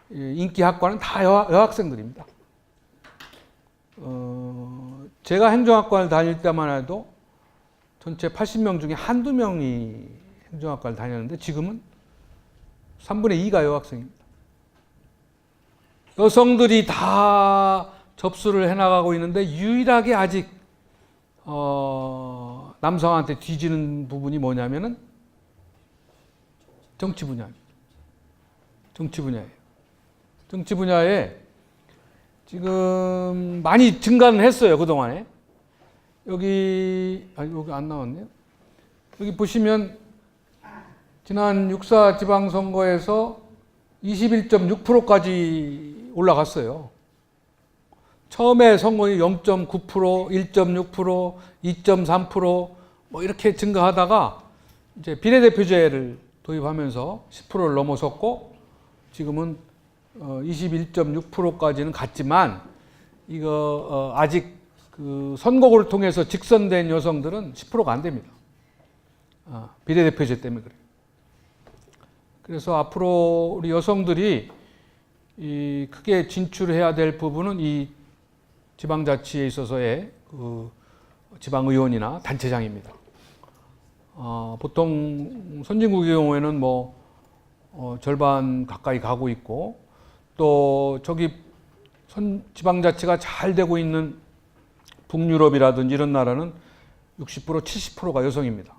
인기학과는 다 여학생들입니다. 제가 행정학과를 다닐 때만 해도 전체 80명 중에 한두 명이 행정학과를 다녔는데 지금은 3분의 2가 여학생입니다. 여성들이 다 접수를 해나가고 있는데 유일하게 아직 남성한테 뒤지는 부분이 뭐냐면은 정치 분야입니다. 정치 분야예요. 정치 분야에 지금 많이 증가는 했어요, 그동안에. 여기 안 나왔네요. 여기 보시면 지난 6.4 지방선거에서 21.6%까지 올라갔어요. 처음에 선거율이 0.9%, 1.6%, 2.3% 뭐 이렇게 증가하다가 이제 비례대표제를 도입하면서 10%를 넘어섰고 지금은 21.6%까지는 갔지만 이거 아직 그 선거구를 통해서 직선된 여성들은 10%가 안 됩니다. 비례대표제 때문에 그래요. 그래서 앞으로 우리 여성들이 이 크게 진출해야 될 부분은 이 지방자치에 있어서의 그 지방의원이나 단체장입니다. 보통 선진국의 경우에는 뭐 절반 가까이 가고 있고 또 저기 지방자치가 잘 되고 있는 북유럽이라든지 이런 나라는 60%, 70%가 여성입니다.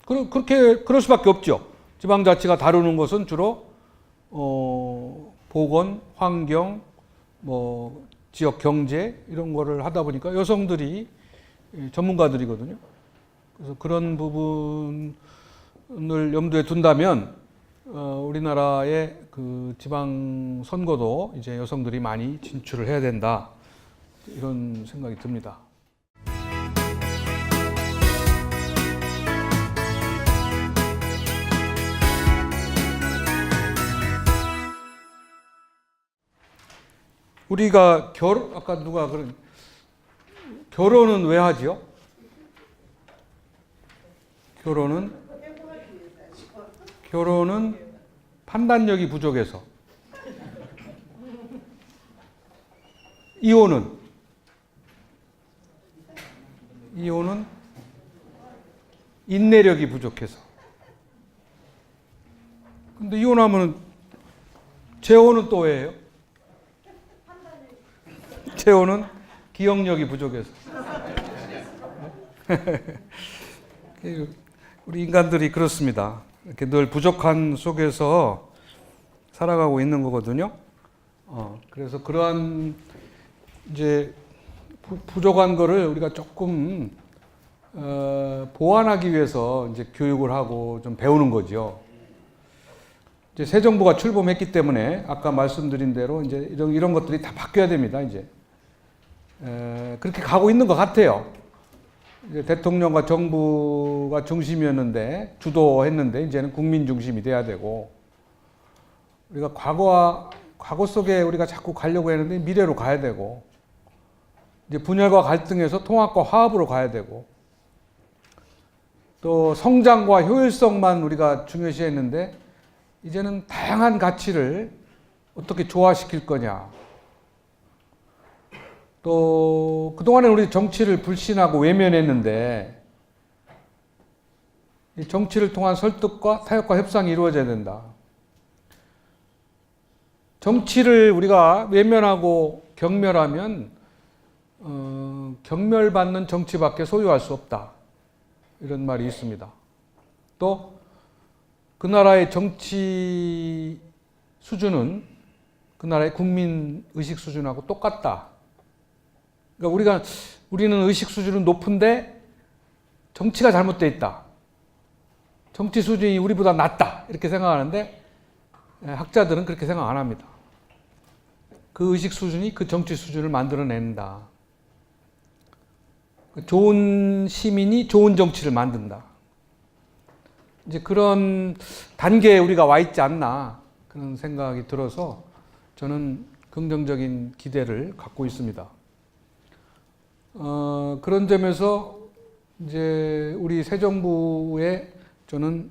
그럴 수밖에 없죠. 지방자치가 다루는 것은 주로 보건, 환경, 뭐 지역 경제 이런 거를 하다 보니까 여성들이 전문가들이거든요. 그래서 그런 부분을 염두에 둔다면 우리나라의 그 지방 선거도 이제 여성들이 많이 진출을 해야 된다. 이런 생각이 듭니다. 우리가 아까 누가 그런 결혼은 왜 하지요? 결혼은 판단력이 부족해서. 이혼은 인내력이 부족해서. 근데 이혼하면 재혼은 또 왜예요? 재혼은 기억력이 부족해서. 우리 인간들이 그렇습니다. 이렇게 늘 부족한 속에서 살아가고 있는 거거든요. 그래서 그러한 이제 부족한 거를 우리가 조금 보완하기 위해서 이제 교육을 하고 좀 배우는 거죠. 이제 새 정부가 출범했기 때문에 아까 말씀드린 대로 이제 이런 것들이 다 바뀌어야 됩니다. 이제 그렇게 가고 있는 것 같아요. 이제 대통령과 정부가 중심이었는데 주도했는데 이제는 국민 중심이 돼야 되고 우리가 과거 속에 우리가 자꾸 가려고 했는데 미래로 가야 되고 이제 분열과 갈등에서 통합과 화합으로 가야 되고 또 성장과 효율성만 우리가 중요시했는데 이제는 다양한 가치를 어떻게 조화시킬 거냐. 또 그동안에 우리 정치를 불신하고 외면했는데 이 정치를 통한 설득과 타협과 협상이 이루어져야 된다. 정치를 우리가 외면하고 경멸하면 경멸받는 정치밖에 소유할 수 없다. 이런 말이 있습니다. 또 그 나라의 정치 수준은 그 나라의 국민 의식 수준하고 똑같다. 그러니까 우리는 의식 수준은 높은데 정치가 잘못되어 있다. 정치 수준이 우리보다 낮다. 이렇게 생각하는데 학자들은 그렇게 생각 안 합니다. 그 의식 수준이 그 정치 수준을 만들어낸다. 좋은 시민이 좋은 정치를 만든다. 이제 그런 단계에 우리가 와 있지 않나 그런 생각이 들어서 저는 긍정적인 기대를 갖고 있습니다. 그런 점에서 이제 우리 새 정부의 저는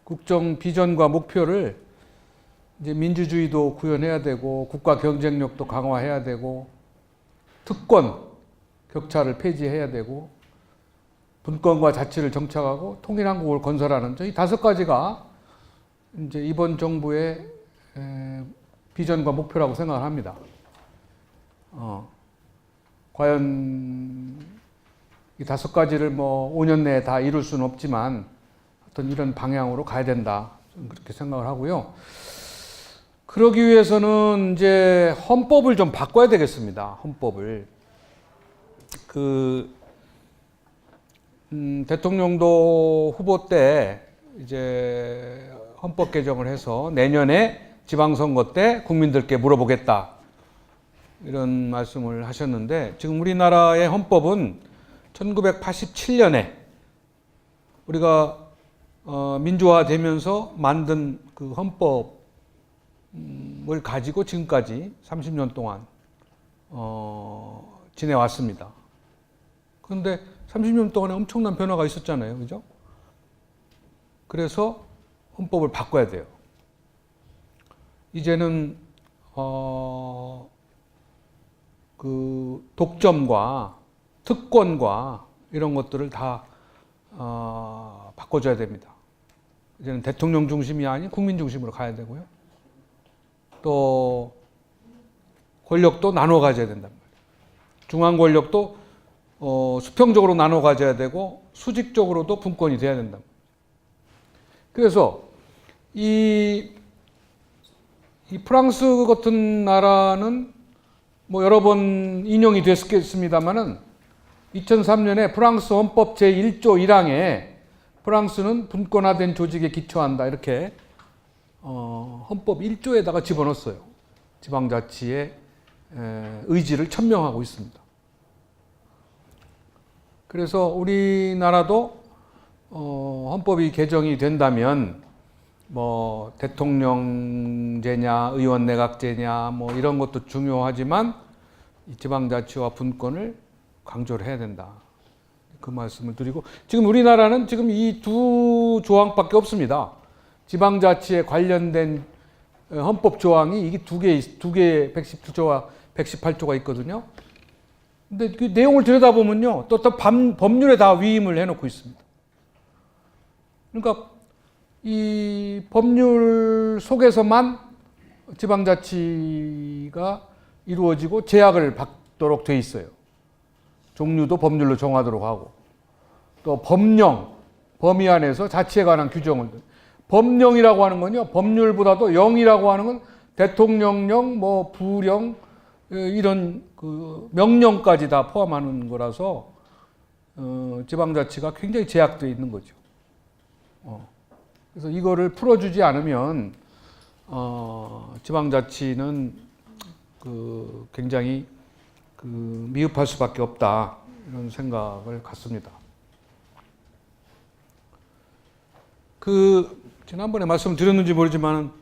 국정 비전과 목표를 이제 민주주의도 구현해야 되고 국가 경쟁력도 강화해야 되고 특권 격차를 폐지해야 되고 분권과 자치를 정착하고 통일한국을 건설하는 이 5가지가 이제 이번 정부의 비전과 목표라고 생각을 합니다. 과연 이 5가지를 뭐 5년 내에 다 이룰 수는 없지만 어떤 이런 방향으로 가야 된다. 저는 그렇게 생각을 하고요. 그러기 위해서는 이제 헌법을 좀 바꿔야 되겠습니다. 헌법을. 대통령도 후보 때 이제 헌법 개정을 해서 내년에 지방선거 때 국민들께 물어보겠다. 이런 말씀을 하셨는데 지금 우리나라의 헌법은 1987년에 우리가 민주화되면서 만든 그 헌법을 가지고 지금까지 30년 동안 지내왔습니다. 그런데 30년 동안에 엄청난 변화가 있었잖아요. 그죠? 그래서 헌법을 바꿔야 돼요. 이제는 그 독점과 특권과 이런 것들을 다 바꿔줘야 됩니다. 이제는 대통령 중심이 아닌 국민 중심으로 가야 되고요. 또 권력도 나눠 가져야 된단 말이에요. 중앙 권력도 수평적으로 나눠 가져야 되고 수직적으로도 분권이 돼야 된다. 그래서 이 프랑스 같은 나라는 뭐 여러 번 인용이 됐겠습니다만은 2003년에 프랑스 헌법 제1조 1항에 프랑스는 분권화된 조직에 기초한다 이렇게 헌법 1조에다가 집어넣었어요. 지방자치의 의지를 천명하고 있습니다. 그래서 우리나라도 헌법이 개정이 된다면 뭐 대통령제냐 의원 내각제냐 뭐 이런 것도 중요하지만 이 지방자치와 분권을 강조를 해야 된다. 그 말씀을 드리고 지금 우리나라는 지금 이 두 조항밖에 없습니다. 지방자치에 관련된 헌법 조항이 이게 두 개 119조와 118조가 있거든요. 근데 그 내용을 들여다보면요. 또 법률에 다 위임을 해놓고 있습니다. 그러니까 이 법률 속에서만 지방자치가 이루어지고 제약을 받도록 돼 있어요. 종류도 법률로 정하도록 하고 또 법령, 범위 안에서 자치에 관한 규정을 법령이라고 하는 건요. 법률보다도 영이라고 하는 건 대통령령, 뭐 부령 이런 그 명령까지 다 포함하는 거라서 지방자치가 굉장히 제약되어 있는 거죠. 그래서 이거를 풀어주지 않으면 지방자치는 그 굉장히 그 미흡할 수밖에 없다 이런 생각을 갖습니다. 그 지난번에 말씀드렸는지 모르지만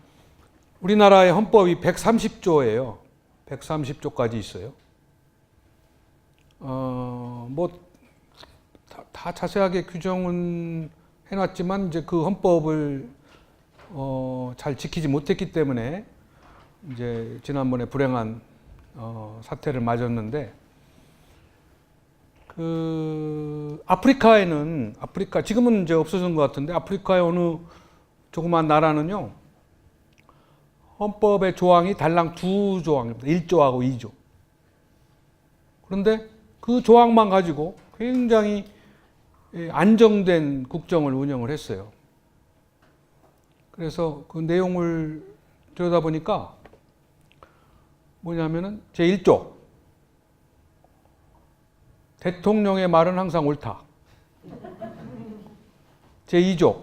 우리나라의 헌법이 130조예요. 130조까지 있어요. 뭐 다 자세하게 규정은 해놨지만 이제 그 헌법을 잘 지키지 못했기 때문에 이제 지난번에 불행한 사태를 맞았는데 그 아프리카 지금은 이제 없어진 것 같은데 아프리카의 어느 조그만 나라는요 헌법의 조항이 달랑 2조항입니다. 1조하고 2조. 그런데 그 조항만 가지고 굉장히 안정된 국정을 운영을 했어요. 그래서 그 내용을 들여다보니까 뭐냐면은 제1조 대통령의 말은 항상 옳다. 제2조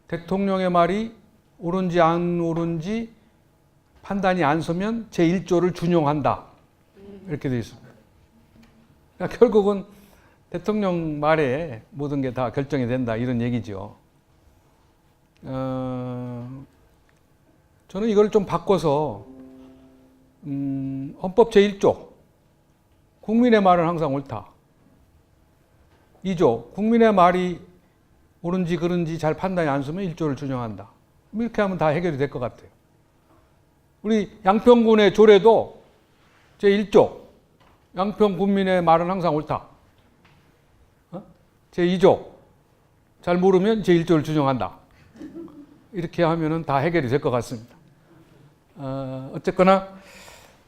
대통령의 말이 옳은지 안 옳은지 판단이 안 서면 제1조를 준용한다. 이렇게 되어 있습니다. 그러니까 결국은 대통령 말에 모든 게 다 결정이 된다 이런 얘기죠. 저는 이걸 좀 바꿔서 헌법 제1조 국민의 말은 항상 옳다. 2조 국민의 말이 옳은지 그른지 잘 판단이 안 서면 1조를 준용한다. 이렇게 하면 다 해결이 될 것 같아요. 우리 양평군의 조례도 제1조 양평 군민의 말은 항상 옳다. 제2조 잘 모르면 제1조를 준용한다. 이렇게 하면은 다 해결이 될 것 같습니다. 어쨌거나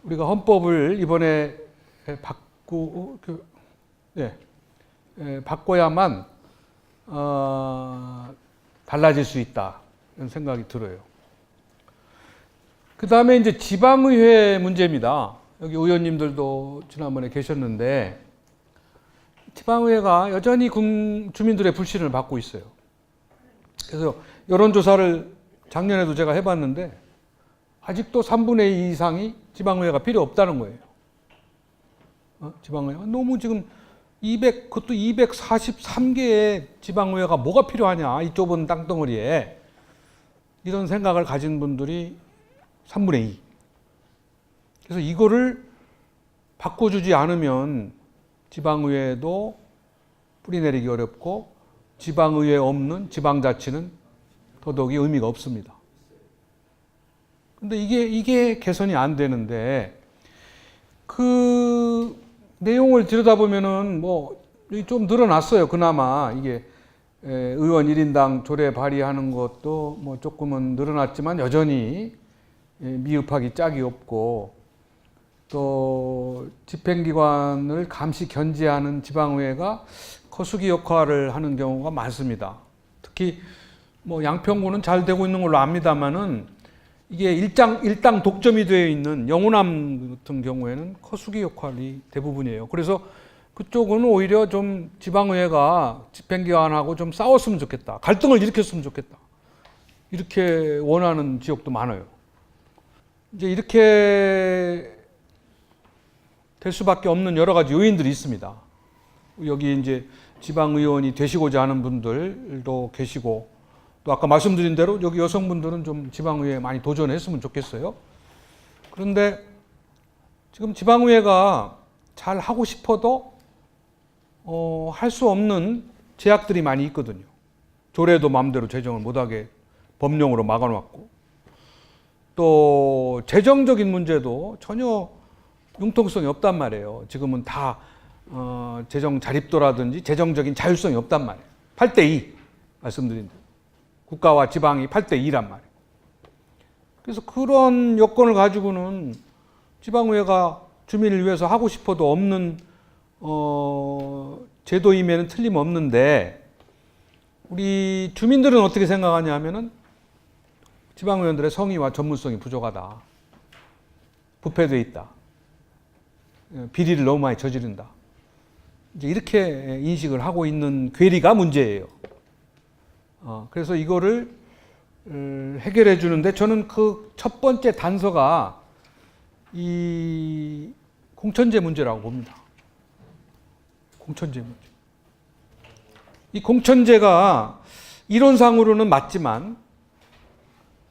우리가 헌법을 이번에 바꿔야만 달라질 수 있다 이런 생각이 들어요. 그 다음에 이제 지방의회 문제입니다. 여기 의원님들도 지난번에 계셨는데 지방의회가 여전히 주민들의 불신을 받고 있어요. 그래서 여론조사를 작년에도 제가 해봤는데 아직도 3분의 2 이상이 지방의회가 필요 없다는 거예요. 지방의회가 너무 지금 그것도 243개의 지방의회가 뭐가 필요하냐, 이 좁은 땅덩어리에. 이런 생각을 가진 분들이 3분의 2. 그래서 이거를 바꿔주지 않으면 지방의회도 뿌리내리기 어렵고 지방의회 없는 지방자치는 더더욱이 의미가 없습니다. 근데 이게 개선이 안 되는데 그 내용을 들여다보면은 뭐 좀 늘어났어요. 그나마 이게 의원 1인당 조례 발의하는 것도 뭐 조금은 늘어났지만 여전히 미흡하기 짝이 없고 또 집행기관을 감시 견제하는 지방의회가 거수기 역할을 하는 경우가 많습니다. 특히 뭐 양평구는 잘 되고 있는 걸로 압니다만은 이게 일당 독점이 되어 있는 영호남 같은 경우에는 거수기 역할이 대부분이에요. 그래서 그쪽은 오히려 좀 지방의회가 집행기관하고 좀 싸웠으면 좋겠다. 갈등을 일으켰으면 좋겠다. 이렇게 원하는 지역도 많아요. 이제 이렇게 될 수밖에 없는 여러 가지 요인들이 있습니다. 여기 이제 지방의원이 되시고자 하는 분들도 계시고 또 아까 말씀드린 대로 여기 여성분들은 좀 지방의회에 많이 도전했으면 좋겠어요. 그런데 지금 지방의회가 잘 하고 싶어도 할 수 없는 제약들이 많이 있거든요. 조례도 마음대로 제정을 못하게 법령으로 막아놨고 또 재정적인 문제도 전혀 융통성이 없단 말이에요. 지금은 다 재정 자립도라든지 재정적인 자율성이 없단 말이에요. 8대2 말씀드린 대로. 국가와 지방이 8대2란 말이에요. 그래서 그런 여건을 가지고는 지방의회가 주민을 위해서 하고 싶어도 없는 제도임에는 틀림없는데 우리 주민들은 어떻게 생각하냐 하면은 지방의원들의 성의와 전문성이 부족하다. 부패돼 있다. 비리를 너무 많이 저지른다. 이제 이렇게 인식을 하고 있는 괴리가 문제예요. 그래서 이거를 해결해 주는데 저는 그 첫 번째 단서가 이 공천제 문제라고 봅니다. 공천제 문제. 이 공천제가 이론상으로는 맞지만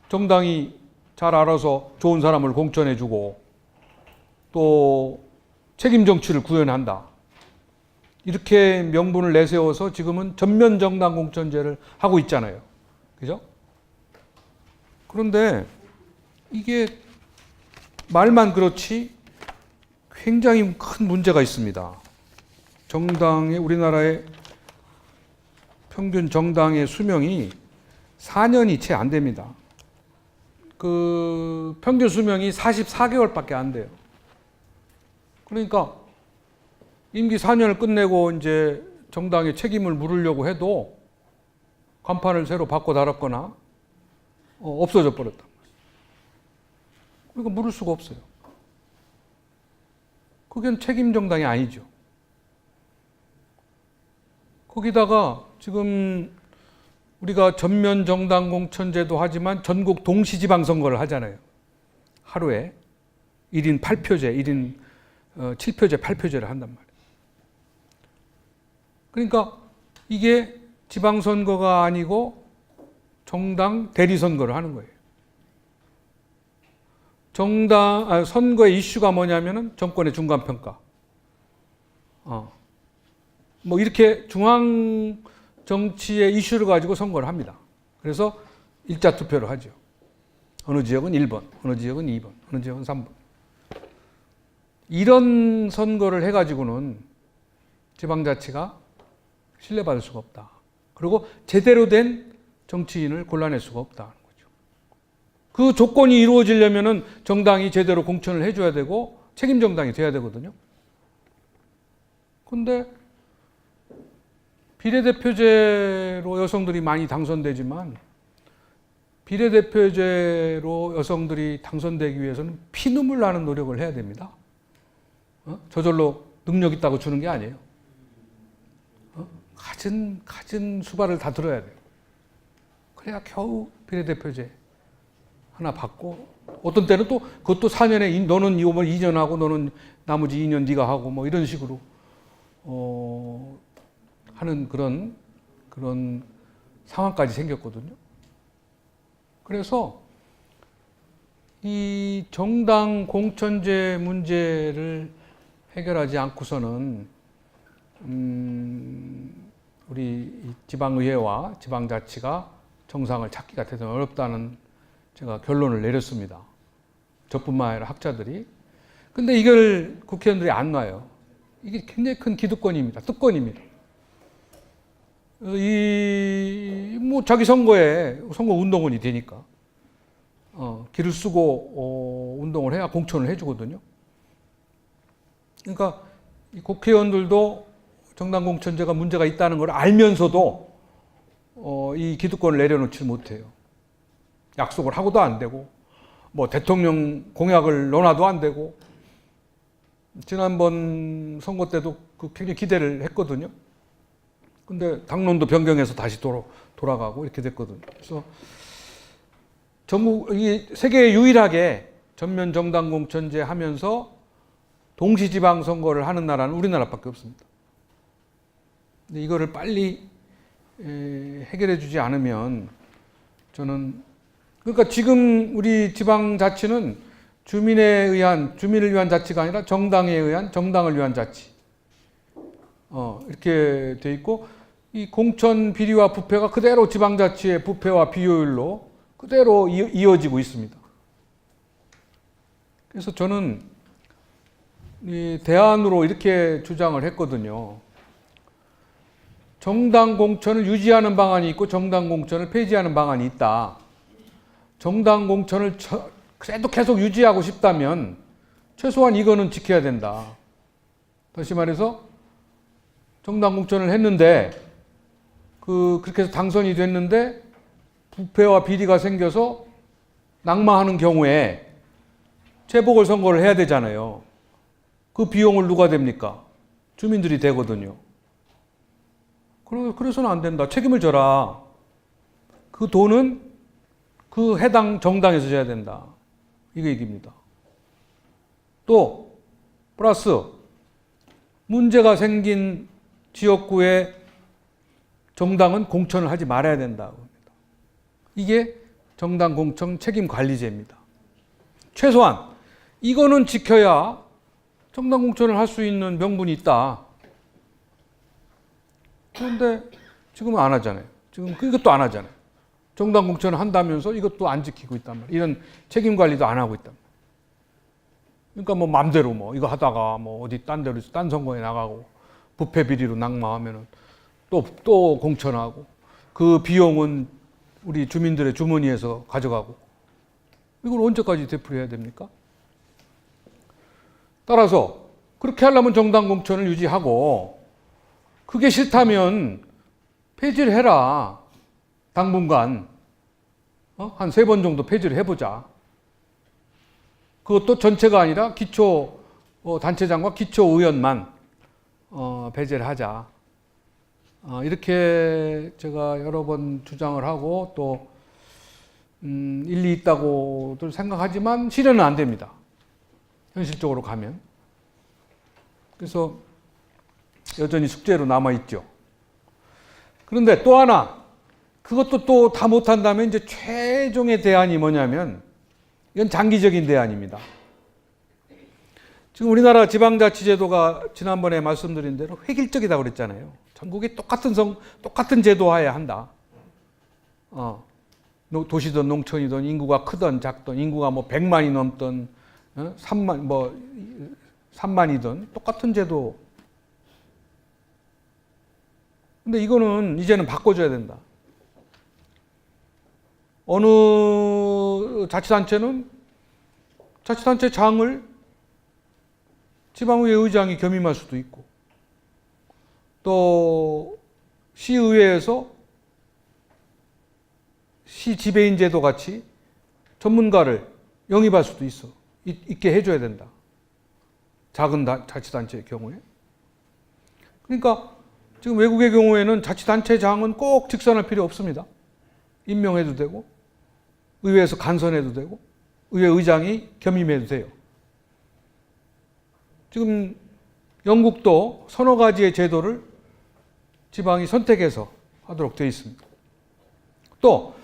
정당이 잘 알아서 좋은 사람을 공천해 주고 또 책임 정치를 구현한다. 이렇게 명분을 내세워서 지금은 전면 정당 공천제를 하고 있잖아요. 그죠? 그런데 이게 말만 그렇지 굉장히 큰 문제가 있습니다. 우리나라의 평균 정당의 수명이 4년이 채 안 됩니다. 그 평균 수명이 44개월밖에 안 돼요. 그러니까 임기 4년을 끝내고 이제 정당의 책임을 물으려고 해도 간판을 새로 바꿔 달았거나 없어져 버렸단 말이에요. 그러니까 물을 수가 없어요. 그게 책임 정당이 아니죠. 거기다가 지금 우리가 전면 정당 공천제도 하지만 전국 동시지방선거를 하잖아요. 하루에 1인 8표제, 1인 7표제, 8표제를 한단 말이에요. 그러니까 이게 지방선거가 아니고 정당 대리선거를 하는 거예요. 선거의 이슈가 뭐냐면은 정권의 중간평가. 뭐 이렇게 중앙 정치의 이슈를 가지고 선거를 합니다. 그래서 일자 투표를 하죠. 어느 지역은 1번, 어느 지역은 2번, 어느 지역은 3번. 이런 선거를 해가지고는 지방자치가 신뢰받을 수가 없다. 그리고 제대로 된 정치인을 골라낼 수가 없다는 거죠. 그 조건이 이루어지려면은 정당이 제대로 공천을 해줘야 되고 책임 정당이 돼야 되거든요. 그런데 비례대표제로 여성들이 많이 당선되지만 비례대표제로 여성들이 당선되기 위해서는 피눈물 나는 노력을 해야 됩니다. 저절로 능력 있다고 주는 게 아니에요. 갖은 수발을 다 들어야 돼요. 그래야 겨우 비례대표제 하나 받고, 어떤 때는 또 그것도 4년에 너는 이번 2년 하고 너는 나머지 2년 네가 하고 뭐 이런 식으로 하는 그런 상황까지 생겼거든요. 그래서 이 정당 공천제 문제를 해결하지 않고서는 우리 지방의회와 지방자치가 정상을 찾기가 대단히 어렵다는 제가 결론을 내렸습니다. 저뿐만 아니라 학자들이. 근데 이걸 국회의원들이 안 놔요. 이게 굉장히 큰 기득권입니다. 특권입니다. 뭐 자기 선거 운동원이 되니까 길을 쓰고 운동을 해야 공천을 해주거든요. 그러니까 이 국회의원들도 정당 공천제가 문제가 있다는 걸 알면서도 이 기득권을 내려놓지 못해요. 약속을 하고도 안 되고, 뭐 대통령 공약을 넣어놔도 안 되고, 지난번 선거 때도 굉장히 기대를 했거든요. 근데 당론도 변경해서 다시 돌아가고 이렇게 됐거든요. 그래서 세계에 유일하게 전면 정당 공천제 하면서 동시 지방 선거를 하는 나라는 우리나라밖에 없습니다. 근데 이거를 빨리 해결해 주지 않으면 저는, 그러니까 지금 우리 지방자치는 주민을 위한 자치가 아니라 정당에 의한 정당을 위한 자치. 이렇게 돼 있고, 이 공천 비리와 부패가 그대로 지방자치의 부패와 비효율로 그대로 이어지고 있습니다. 그래서 저는 이 대안으로 이렇게 주장을 했거든요. 정당 공천을 유지하는 방안이 있고 정당 공천을 폐지하는 방안이 있다. 정당 공천을 그래도 계속 유지하고 싶다면 최소한 이거는 지켜야 된다. 다시 말해서 정당 공천을 했는데 그렇게 해서 당선이 됐는데 부패와 비리가 생겨서 낙마하는 경우에 재보궐선거를 해야 되잖아요. 그 비용을 누가 댑니까? 주민들이 되거든요. 그래서는 안 된다. 책임을 져라. 그 돈은 그 해당 정당에서 져야 된다. 이게 얘기입니다. 또 플러스 문제가 생긴 지역구의 정당은 공천을 하지 말아야 된다고 합니다. 이게 정당 공천 책임 관리제입니다. 최소한 이거는 지켜야 정당 공천을 할 수 있는 명분이 있다. 그런데 지금은 안 하잖아요. 지금 이것도 안 하잖아요. 정당 공천을 한다면서 이것도 안 지키고 있단 말이에요. 이런 책임 관리도 안 하고 있단 말이에요. 그러니까 뭐 맘대로 뭐 이거 하다가 뭐 어디 딴 데로 딴 선거에 나가고 부패 비리로 낙마하면은 또 공천하고 그 비용은 우리 주민들의 주머니에서 가져가고, 이걸 언제까지 되풀이해야 됩니까? 따라서 그렇게 하려면 정당 공천을 유지하고, 그게 싫다면 폐지를 해라. 당분간 한 3번 정도 폐지를 해보자. 그것도 전체가 아니라 기초 단체장과 기초 의원만 배제를 하자. 이렇게 제가 여러 번 주장을 하고 또 일리 있다고들 생각하지만 실현은 안 됩니다. 현실적으로 가면. 그래서 여전히 숙제로 남아있죠. 그런데 또 하나, 그것도 또 다 못한다면 이제 최종의 대안이 뭐냐면, 이건 장기적인 대안입니다. 지금 우리나라 지방자치제도가 지난번에 말씀드린 대로 획일적이라고 그랬잖아요. 전국이 똑같은 제도하에 한다. 도시든 농촌이든 인구가 크든 작든 인구가 뭐 100만이 넘든 3만 3만이든 똑같은 제도. 근데 이거는 이제는 바꿔줘야 된다. 어느 자치단체는 자치단체 장을 지방의회 의장이 겸임할 수도 있고, 또 시의회에서 시 지배인 제도 같이 전문가를 영입할 수도 있게 해줘야 된다. 작은 자치단체의 경우에. 그러니까 지금 외국의 경우에는 자치단체장은 꼭 직선할 필요 없습니다. 임명해도 되고, 의회에서 간선해도 되고, 의회 의장이 겸임해도 돼요. 지금 영국도 서너 가지의 제도를 지방이 선택해서 하도록 되어 있습니다. 또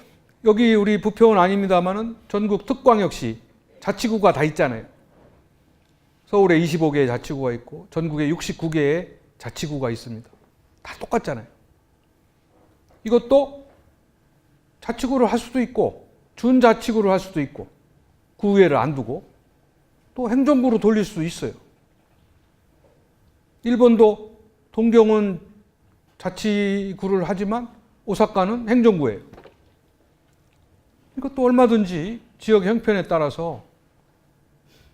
여기 우리 부평은 아닙니다만은 전국 특광역시 자치구가 다 있잖아요. 서울에 25개의 자치구가 있고 전국에 69개의 자치구가 있습니다. 다 똑같잖아요. 이것도 자치구를 할 수도 있고 준자치구를 할 수도 있고 구의회를 안 두고 또 행정구로 돌릴 수도 있어요. 일본도 동경은 자치구를 하지만 오사카는 행정구예요. 이것도 얼마든지 지역 형편에 따라서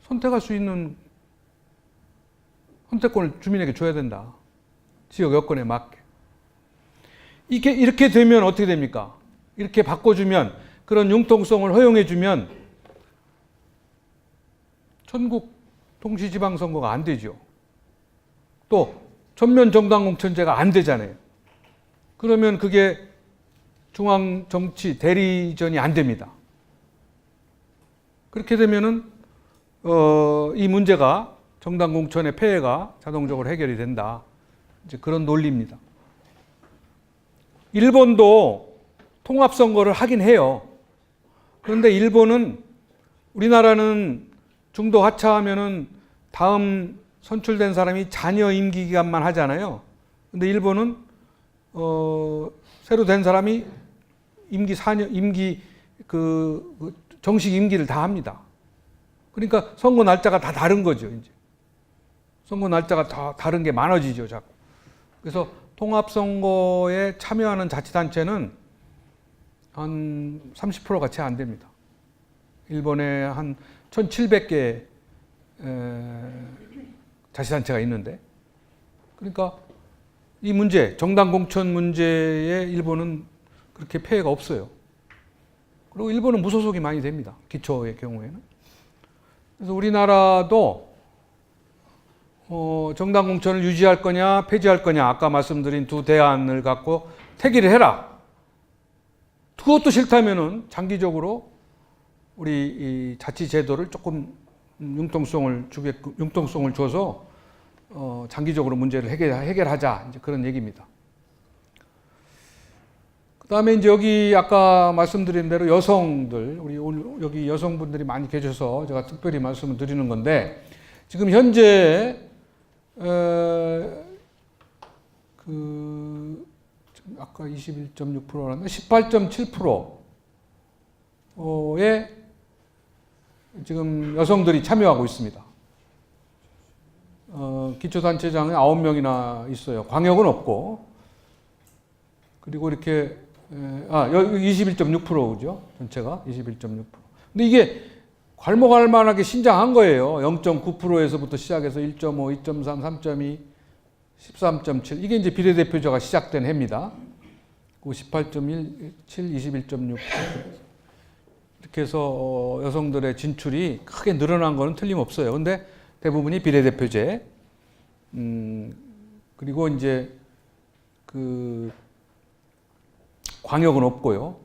선택할 수 있는 선택권을 주민에게 줘야 된다. 지역 여건에 맞게. 이렇게 되면 어떻게 됩니까? 이렇게 바꿔주면, 그런 융통성을 허용해주면 전국 동시지방선거가 안 되죠. 또 전면 정당공천제가 안 되잖아요. 그러면 그게 중앙정치 대리전이 안 됩니다. 그렇게 되면은 이 문제가 정당공천의 폐해가 자동적으로 해결이 된다. 이제 그런 논리입니다. 일본도 통합선거를 하긴 해요. 그런데 일본은, 우리나라는 중도 하차하면은 다음 선출된 사람이 잔여 임기 기간만 하잖아요. 근데 일본은 새로 된 사람이 정식 임기를 다 합니다. 그러니까 선거 날짜가 다 다른 거죠, 이제. 선거 날짜가 다 다른 게 많아지죠, 자꾸. 그래서 통합선거에 참여하는 자치단체는 한 30%가 채 안 됩니다. 일본에 한 1,700개 자치단체가 있는데, 그러니까 이 문제, 정당 공천 문제에 일본은 그렇게 폐해가 없어요. 그리고 일본은 무소속이 많이 됩니다. 기초의 경우에는. 그래서 우리나라도 정당 공천을 유지할 거냐 폐지할 거냐, 아까 말씀드린 두 대안을 갖고 택의를 해라. 그것도 싫다면은 장기적으로 우리 이 자치 제도를 조금 융통성을 줘서 장기적으로 문제를 해결하자, 이제 그런 얘기입니다. 그다음에 이제 여기 아까 말씀드린 대로 여성들, 우리 오늘 여기 여성분들이 많이 계셔서 제가 특별히 말씀을 드리는 건데, 지금 현재 아까 21.6%였나 18.7%의 지금 여성들이 참여하고 있습니다. 기초단체장에 9명이나 있어요. 광역은 없고. 그리고 이렇게 여기 21.6%죠. 전체가 21.6%. 근데 이게 괄목할만하게 신장한 거예요. 0.9%에서부터 시작해서 1.5, 2.3, 3.2, 13.7. 이게 이제 비례대표제가 시작된 해입니다. 18.1, 7, 21.6. 이렇게 해서 여성들의 진출이 크게 늘어난 거는 틀림없어요. 근데 대부분이 비례대표제. 그리고 이제 광역은 없고요.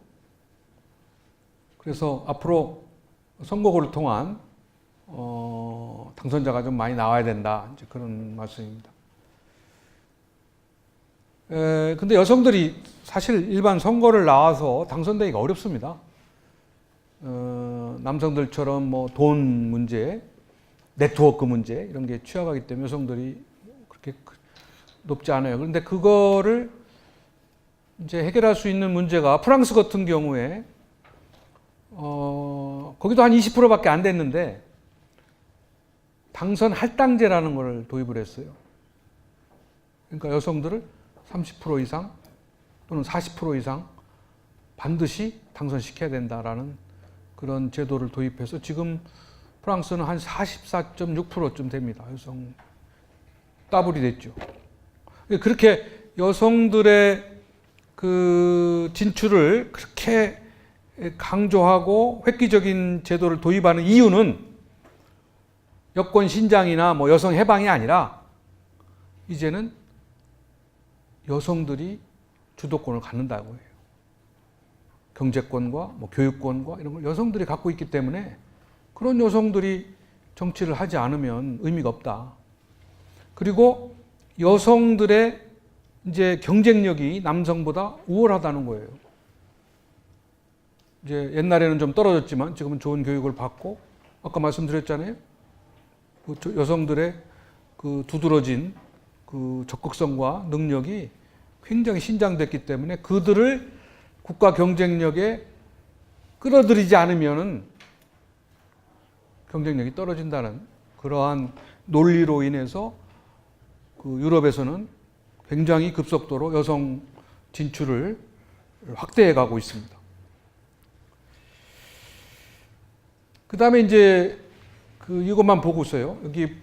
그래서 앞으로 선거구를 통한 당선자가 좀 많이 나와야 된다, 이제 그런 말씀입니다. 근데 여성들이 사실 일반 선거를 나와서 당선되기가 어렵습니다. 남성들처럼 뭐 돈 문제, 네트워크 문제 이런 게 취약하기 때문에 여성들이 그렇게 높지 않아요. 그런데 그거를 이제 해결할 수 있는 문제가, 프랑스 같은 경우에 거기도 한 20%밖에 안 됐는데 당선 할당제라는 걸 도입을 했어요. 그러니까 여성들을 30% 이상 또는 40% 이상 반드시 당선시켜야 된다라는 그런 제도를 도입해서 지금 프랑스는 한 44.6%쯤 됩니다. 여성 더블이 됐죠. 그렇게 여성들의 그 진출을 그렇게 강조하고 획기적인 제도를 도입하는 이유는 여권 신장이나 뭐 여성 해방이 아니라 이제는 여성들이 주도권을 갖는다고 해요. 경제권과 뭐 교육권과 이런 걸 여성들이 갖고 있기 때문에 그런 여성들이 정치를 하지 않으면 의미가 없다. 그리고 여성들의 이제 경쟁력이 남성보다 우월하다는 거예요. 이제 옛날에는 좀 떨어졌지만 지금은 좋은 교육을 받고 아까 말씀드렸잖아요. 그 여성들의 그 두드러진 그 적극성과 능력이 굉장히 신장됐기 때문에 그들을 국가 경쟁력에 끌어들이지 않으면은 경쟁력이 떨어진다는 그러한 논리로 인해서 그 유럽에서는 굉장히 급속도로 여성 진출을 확대해 가고 있습니다. 그 다음에 이제 그 이것만 보고서요. 여기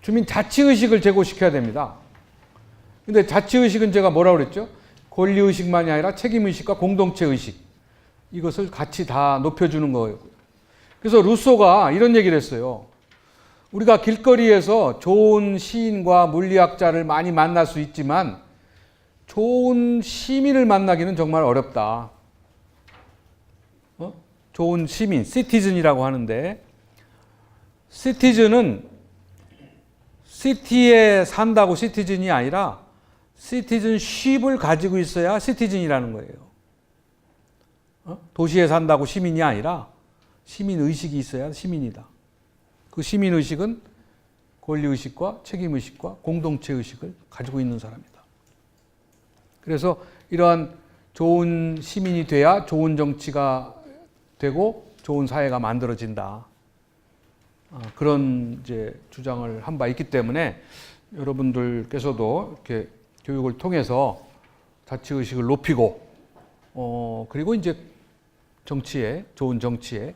주민 자치의식을 제고시켜야 됩니다. 근데 자치의식은 제가 뭐라고 그랬죠? 권리의식만이 아니라 책임의식과 공동체의식. 이것을 같이 다 높여주는 거예요. 그래서 루소가 이런 얘기를 했어요. 우리가 길거리에서 좋은 시인과 물리학자를 많이 만날 수 있지만 좋은 시민을 만나기는 정말 어렵다. 좋은 시민, 시티즌이라고 하는데 시티즌은 시티에 산다고 시티즌이 아니라 시티즌십을 가지고 있어야 시티즌이라는 거예요. 도시에 산다고 시민이 아니라 시민의식이 있어야 시민이다. 그 시민의식은 권리의식과 책임의식과 공동체의식을 가지고 있는 사람이다. 그래서 이러한 좋은 시민이 돼야 좋은 정치가 되고 좋은 사회가 만들어진다. 그런 이제 주장을 한 바 있기 때문에 여러분들께서도 이렇게 교육을 통해서 자치의식을 높이고 그리고 이제 정치에 좋은 정치에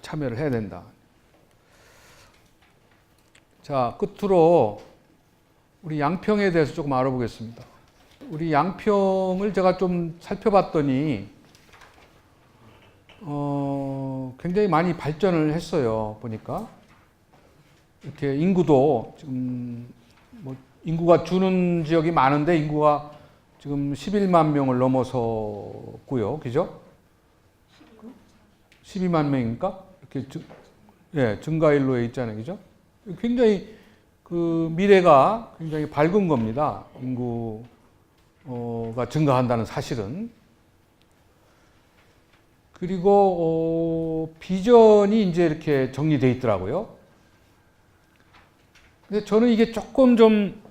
참여를 해야 된다. 자, 끝으로 우리 양평에 대해서 조금 알아보겠습니다. 우리 양평을 제가 좀 살펴봤더니 굉장히 많이 발전을 했어요. 보니까 이렇게 인구도 지금 뭐 인구가 주는 지역이 많은데 인구가 지금 11만 명을 넘어섰고요. 그죠? 12만 명입니까? 이렇게 증가일로에 있잖아요. 그죠? 굉장히 그 미래가 굉장히 밝은 겁니다. 인구가 증가한다는 사실은. 그리고 비전이 이제 이렇게 정리되어 있더라고요. 근데 저는 이게 조금 좀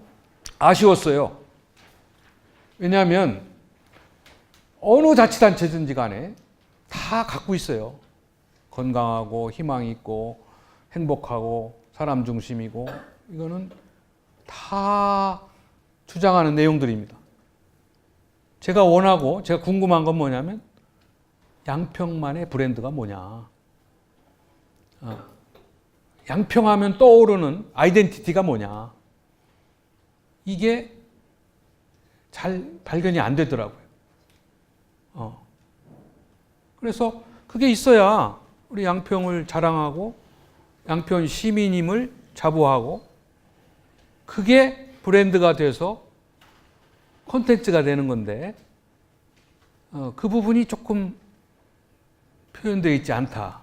아쉬웠어요. 왜냐하면 어느 자치단체든지 간에 다 갖고 있어요. 건강하고 희망이 있고 행복하고 사람 중심이고 이거는 다 주장하는 내용들입니다. 제가 원하고 제가 궁금한 건 뭐냐면 양평만의 브랜드가 뭐냐. 양평하면 떠오르는 아이덴티티가 뭐냐. 이게 잘 발견이 안 되더라고요. 그래서 그게 있어야 우리 양평을 자랑하고 양평 시민임을 자부하고 그게 브랜드가 돼서 콘텐츠가 되는 건데 그 부분이 조금 표현되어 있지 않다.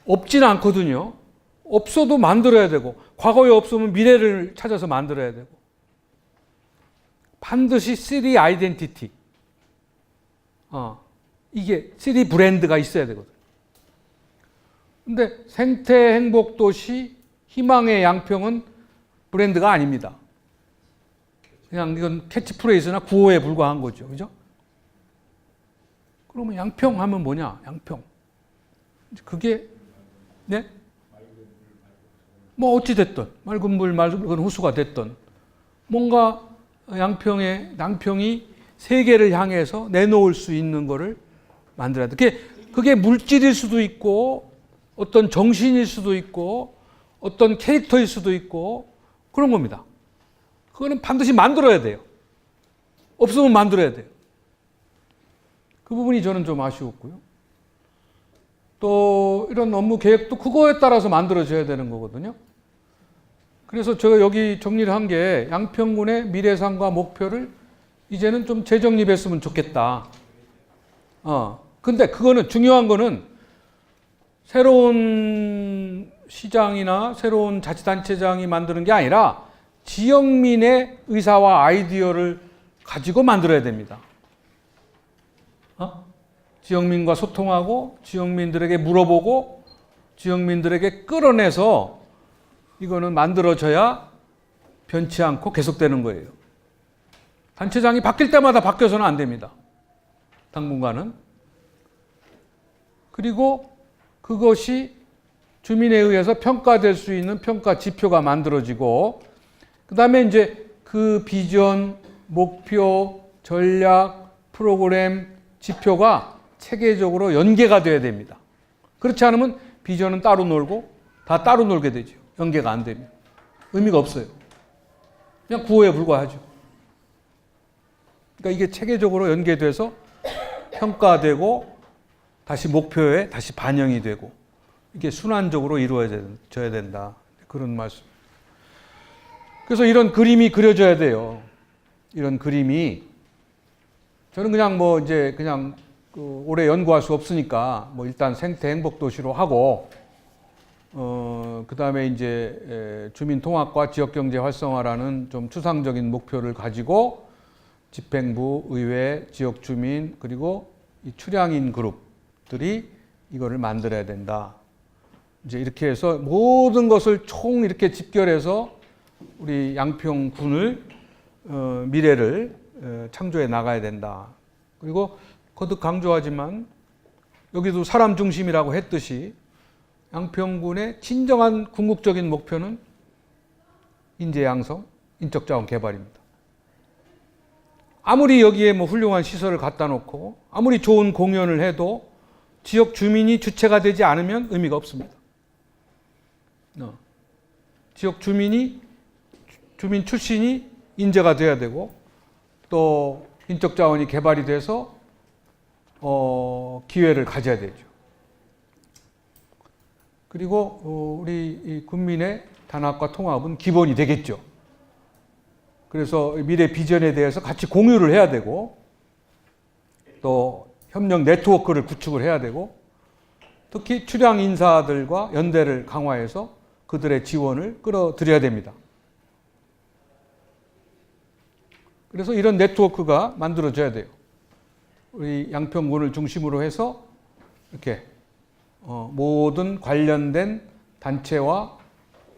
없지는 않거든요. 없어도 만들어야 되고 과거에 없으면 미래를 찾아서 만들어야 되고 반드시 시티 아이덴티티 이게 시티 브랜드가 있어야 되거든요. 근데 생태 행복 도시 희망의 양평은 브랜드가 아닙니다. 그냥 이건 캐치프레이즈나 구호에 불과한 거죠. 그죠? 그러면 양평 하면 뭐냐? 양평. 그게 네? 뭐 어찌 됐든 맑은 물 맑은 호수가 됐든 뭔가 양평이 세계를 향해서 내놓을 수 있는 거를 만들어야 돼. 그게 물질일 수도 있고 어떤 정신일 수도 있고 어떤 캐릭터일 수도 있고 그런 겁니다. 그거는 반드시 만들어야 돼요. 없으면 만들어야 돼요. 그 부분이 저는 좀 아쉬웠고요. 또 이런 업무 계획도 그거에 따라서 만들어져야 되는 거거든요. 그래서 제가 여기 정리를 한 게 양평군의 미래상과 목표를 이제는 좀 재정립했으면 좋겠다. 근데 그거는 중요한 거는 새로운 시장이나 새로운 자치단체장이 만드는 게 아니라 지역민의 의사와 아이디어를 가지고 만들어야 됩니다. 지역민과 소통하고 지역민들에게 물어보고 지역민들에게 끌어내서 이거는 만들어져야 변치 않고 계속되는 거예요. 단체장이 바뀔 때마다 바뀌어서는 안 됩니다. 당분간은. 그리고 그것이 주민에 의해서 평가될 수 있는 평가 지표가 만들어지고 그 다음에 이제 그 비전, 목표, 전략, 프로그램, 지표가 체계적으로 연계가 돼야 됩니다. 그렇지 않으면 비전은 따로 놀고 다 따로 놀게 되죠. 연계가 안 되면. 의미가 없어요. 그냥 구호에 불과하죠. 그러니까 이게 체계적으로 연계돼서 평가되고 다시 목표에 다시 반영이 되고 이게 순환적으로 이루어져야 된다. 그런 말씀. 그래서 이런 그림이 그려져야 돼요. 이런 그림이 저는 그냥 오래 연구할 수 없으니까 일단 생태 행복 도시로 하고 그 다음에 이제 주민 통합과 지역 경제 활성화라는 좀 추상적인 목표를 가지고 집행부, 의회, 지역 주민 그리고 이 출향인 그룹들이 이거를 만들어야 된다. 이제 이렇게 해서 모든 것을 총 이렇게 집결해서 우리 양평군을 미래를 창조해 나가야 된다. 그리고 거듭 강조하지만 여기도 사람 중심이라고 했듯이 양평군의 진정한 궁극적인 목표는 인재 양성, 인적 자원 개발입니다. 아무리 여기에 훌륭한 시설을 갖다 놓고 아무리 좋은 공연을 해도 지역 주민이 주체가 되지 않으면 의미가 없습니다. 지역 주민 출신이 인재가 돼야 되고 또 인적 자원이 개발이 돼서 기회를 가져야 되죠. 그리고 우리 이 군민의 단합과 통합은 기본이 되겠죠. 그래서 미래 비전에 대해서 같이 공유를 해야 되고 또 협력 네트워크를 구축을 해야 되고 특히 출향 인사들과 연대를 강화해서 그들의 지원을 끌어들여야 됩니다. 그래서 이런 네트워크가 만들어져야 돼요. 우리 양평군을 중심으로 해서 이렇게 모든 관련된 단체와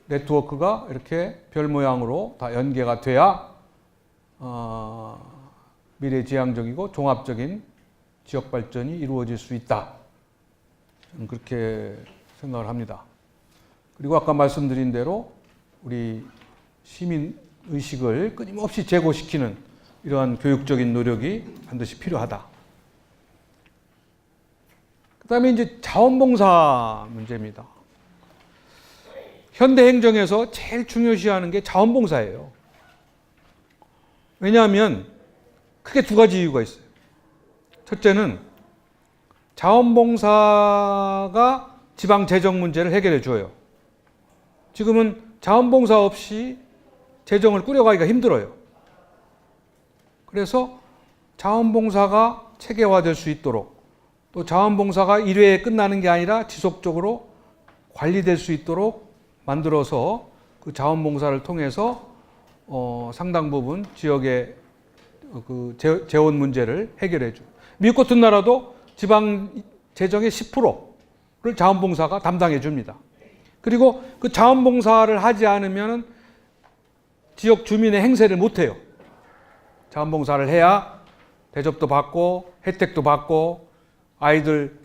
네트워크가 이렇게 별 모양으로 다 연계가 돼야 미래지향적이고 종합적인 지역 발전이 이루어질 수 있다. 저는 그렇게 생각을 합니다. 그리고 아까 말씀드린 대로 우리 시민 의식을 끊임없이 제고시키는 이러한 교육적인 노력이 반드시 필요하다. 그 다음에 이제 자원봉사 문제입니다. 현대 행정에서 제일 중요시하는 게 자원봉사예요. 왜냐하면 크게 두 가지 이유가 있어요. 첫째는 자원봉사가 지방 재정 문제를 해결해 줘요. 지금은 자원봉사 없이 재정을 꾸려가기가 힘들어요. 그래서 자원봉사가 체계화될 수 있도록 또 자원봉사가 1회에 끝나는 게 아니라 지속적으로 관리될 수 있도록 만들어서 그 자원봉사를 통해서 상당 부분 지역의 그 재원 문제를 해결해 줘. 미국 같은 나라도 지방 재정의 10%를 자원봉사가 담당해 줍니다. 그리고 그 자원봉사를 하지 않으면 지역 주민의 행세를 못 해요. 자원봉사를 해야 대접도 받고 혜택도 받고 아이들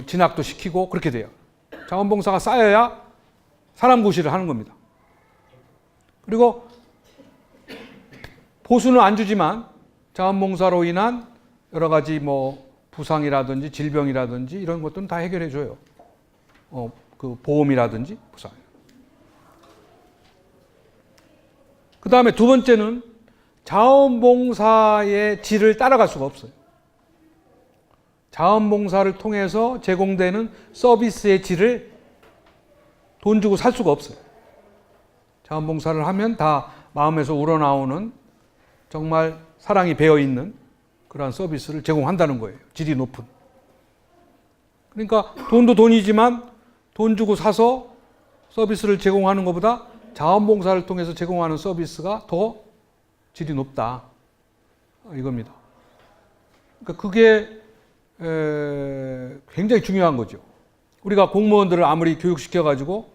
진학도 시키고 그렇게 돼요. 자원봉사가 쌓여야 사람 구실을 하는 겁니다. 그리고 보수는 안 주지만 자원봉사로 인한 여러 가지 뭐 부상이라든지 질병이라든지 이런 것들은 다 해결해 줘요. 그 보험이라든지 부상. 그 다음에 두 번째는 자원봉사의 질을 따라갈 수가 없어요. 자원봉사를 통해서 제공되는 서비스의 질을 돈 주고 살 수가 없어요. 자원봉사를 하면 다 마음에서 우러나오는 정말 사랑이 배어있는 그러한 서비스를 제공한다는 거예요. 질이 높은. 그러니까 돈도 돈이지만 돈 주고 사서 서비스를 제공하는 것보다 자원봉사를 통해서 제공하는 서비스가 더 질이 높다. 이겁니다. 그러니까 그게 굉장히 중요한 거죠. 우리가 공무원들을 아무리 교육시켜가지고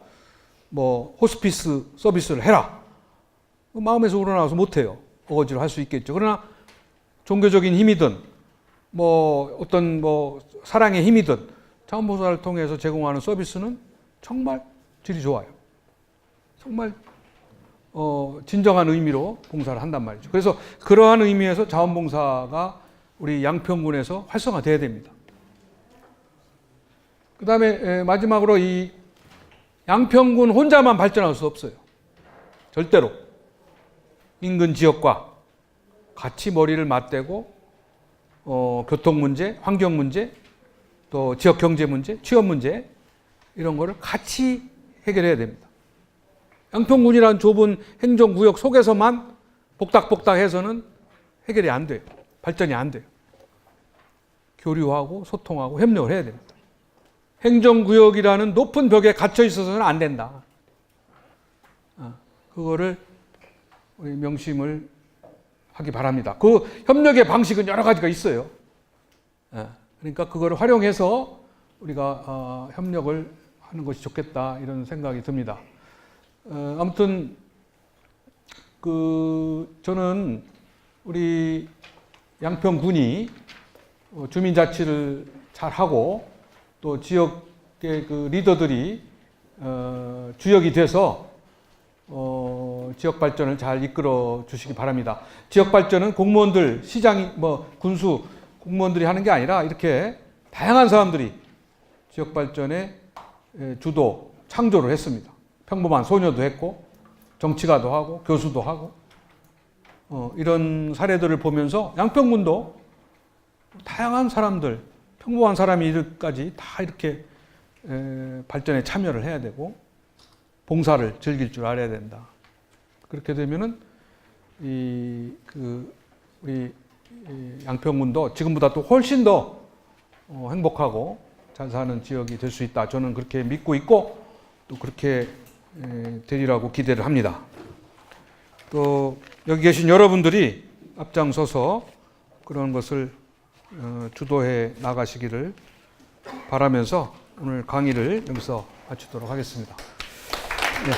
뭐 호스피스 서비스를 해라. 마음에서 우러나와서 못해요. 어거지로 할 수 있겠죠. 그러나 종교적인 힘이든 뭐 어떤 뭐 사랑의 힘이든 자원봉사를 통해서 제공하는 서비스는 정말 질이 좋아요. 정말 진정한 의미로 봉사를 한단 말이죠. 그래서 그러한 의미에서 자원봉사가 우리 양평군에서 활성화돼야 됩니다. 그 다음에 마지막으로 이 양평군 혼자만 발전할 수 없어요. 절대로. 인근 지역과 같이 머리를 맞대고 교통 문제, 환경 문제, 또 지역 경제 문제, 취업 문제 이런 거를 같이 해결해야 됩니다. 양평군이라는 좁은 행정구역 속에서만 복닥복닥해서는 해결이 안 돼요. 발전이 안 돼요. 교류하고 소통하고 협력을 해야 됩니다. 행정구역이라는 높은 벽에 갇혀 있어서는 안 된다. 그거를 우리 명심을 하기 바랍니다. 그 협력의 방식은 여러 가지가 있어요. 그러니까 그거를 활용해서 우리가 협력을 하는 것이 좋겠다 이런 생각이 듭니다. 아무튼 저는 우리 양평군이 주민자치를 잘하고 또 지역의 그 리더들이 주역이 돼서 지역 발전을 잘 이끌어 주시기 바랍니다. 지역 발전은 공무원들, 시장이 뭐 군수 공무원들이 하는 게 아니라 이렇게 다양한 사람들이 지역 발전에 주도, 창조를 했습니다. 평범한 소녀도 했고 정치가도 하고 교수도 하고 이런 사례들을 보면서 양평군도 다양한 사람들, 평범한 사람이까지 다 이렇게 발전에 참여를 해야 되고 봉사를 즐길 줄 알아야 된다. 그렇게 되면은 우리 양평군도 지금보다 또 훨씬 더 행복하고 잘 사는 지역이 될 수 있다. 저는 그렇게 믿고 있고 또 그렇게 되리라고 기대를 합니다. 또 여기 계신 여러분들이 앞장서서 그런 것을 주도해 나가시기를 바라면서 오늘 강의를 여기서 마치도록 하겠습니다. 네.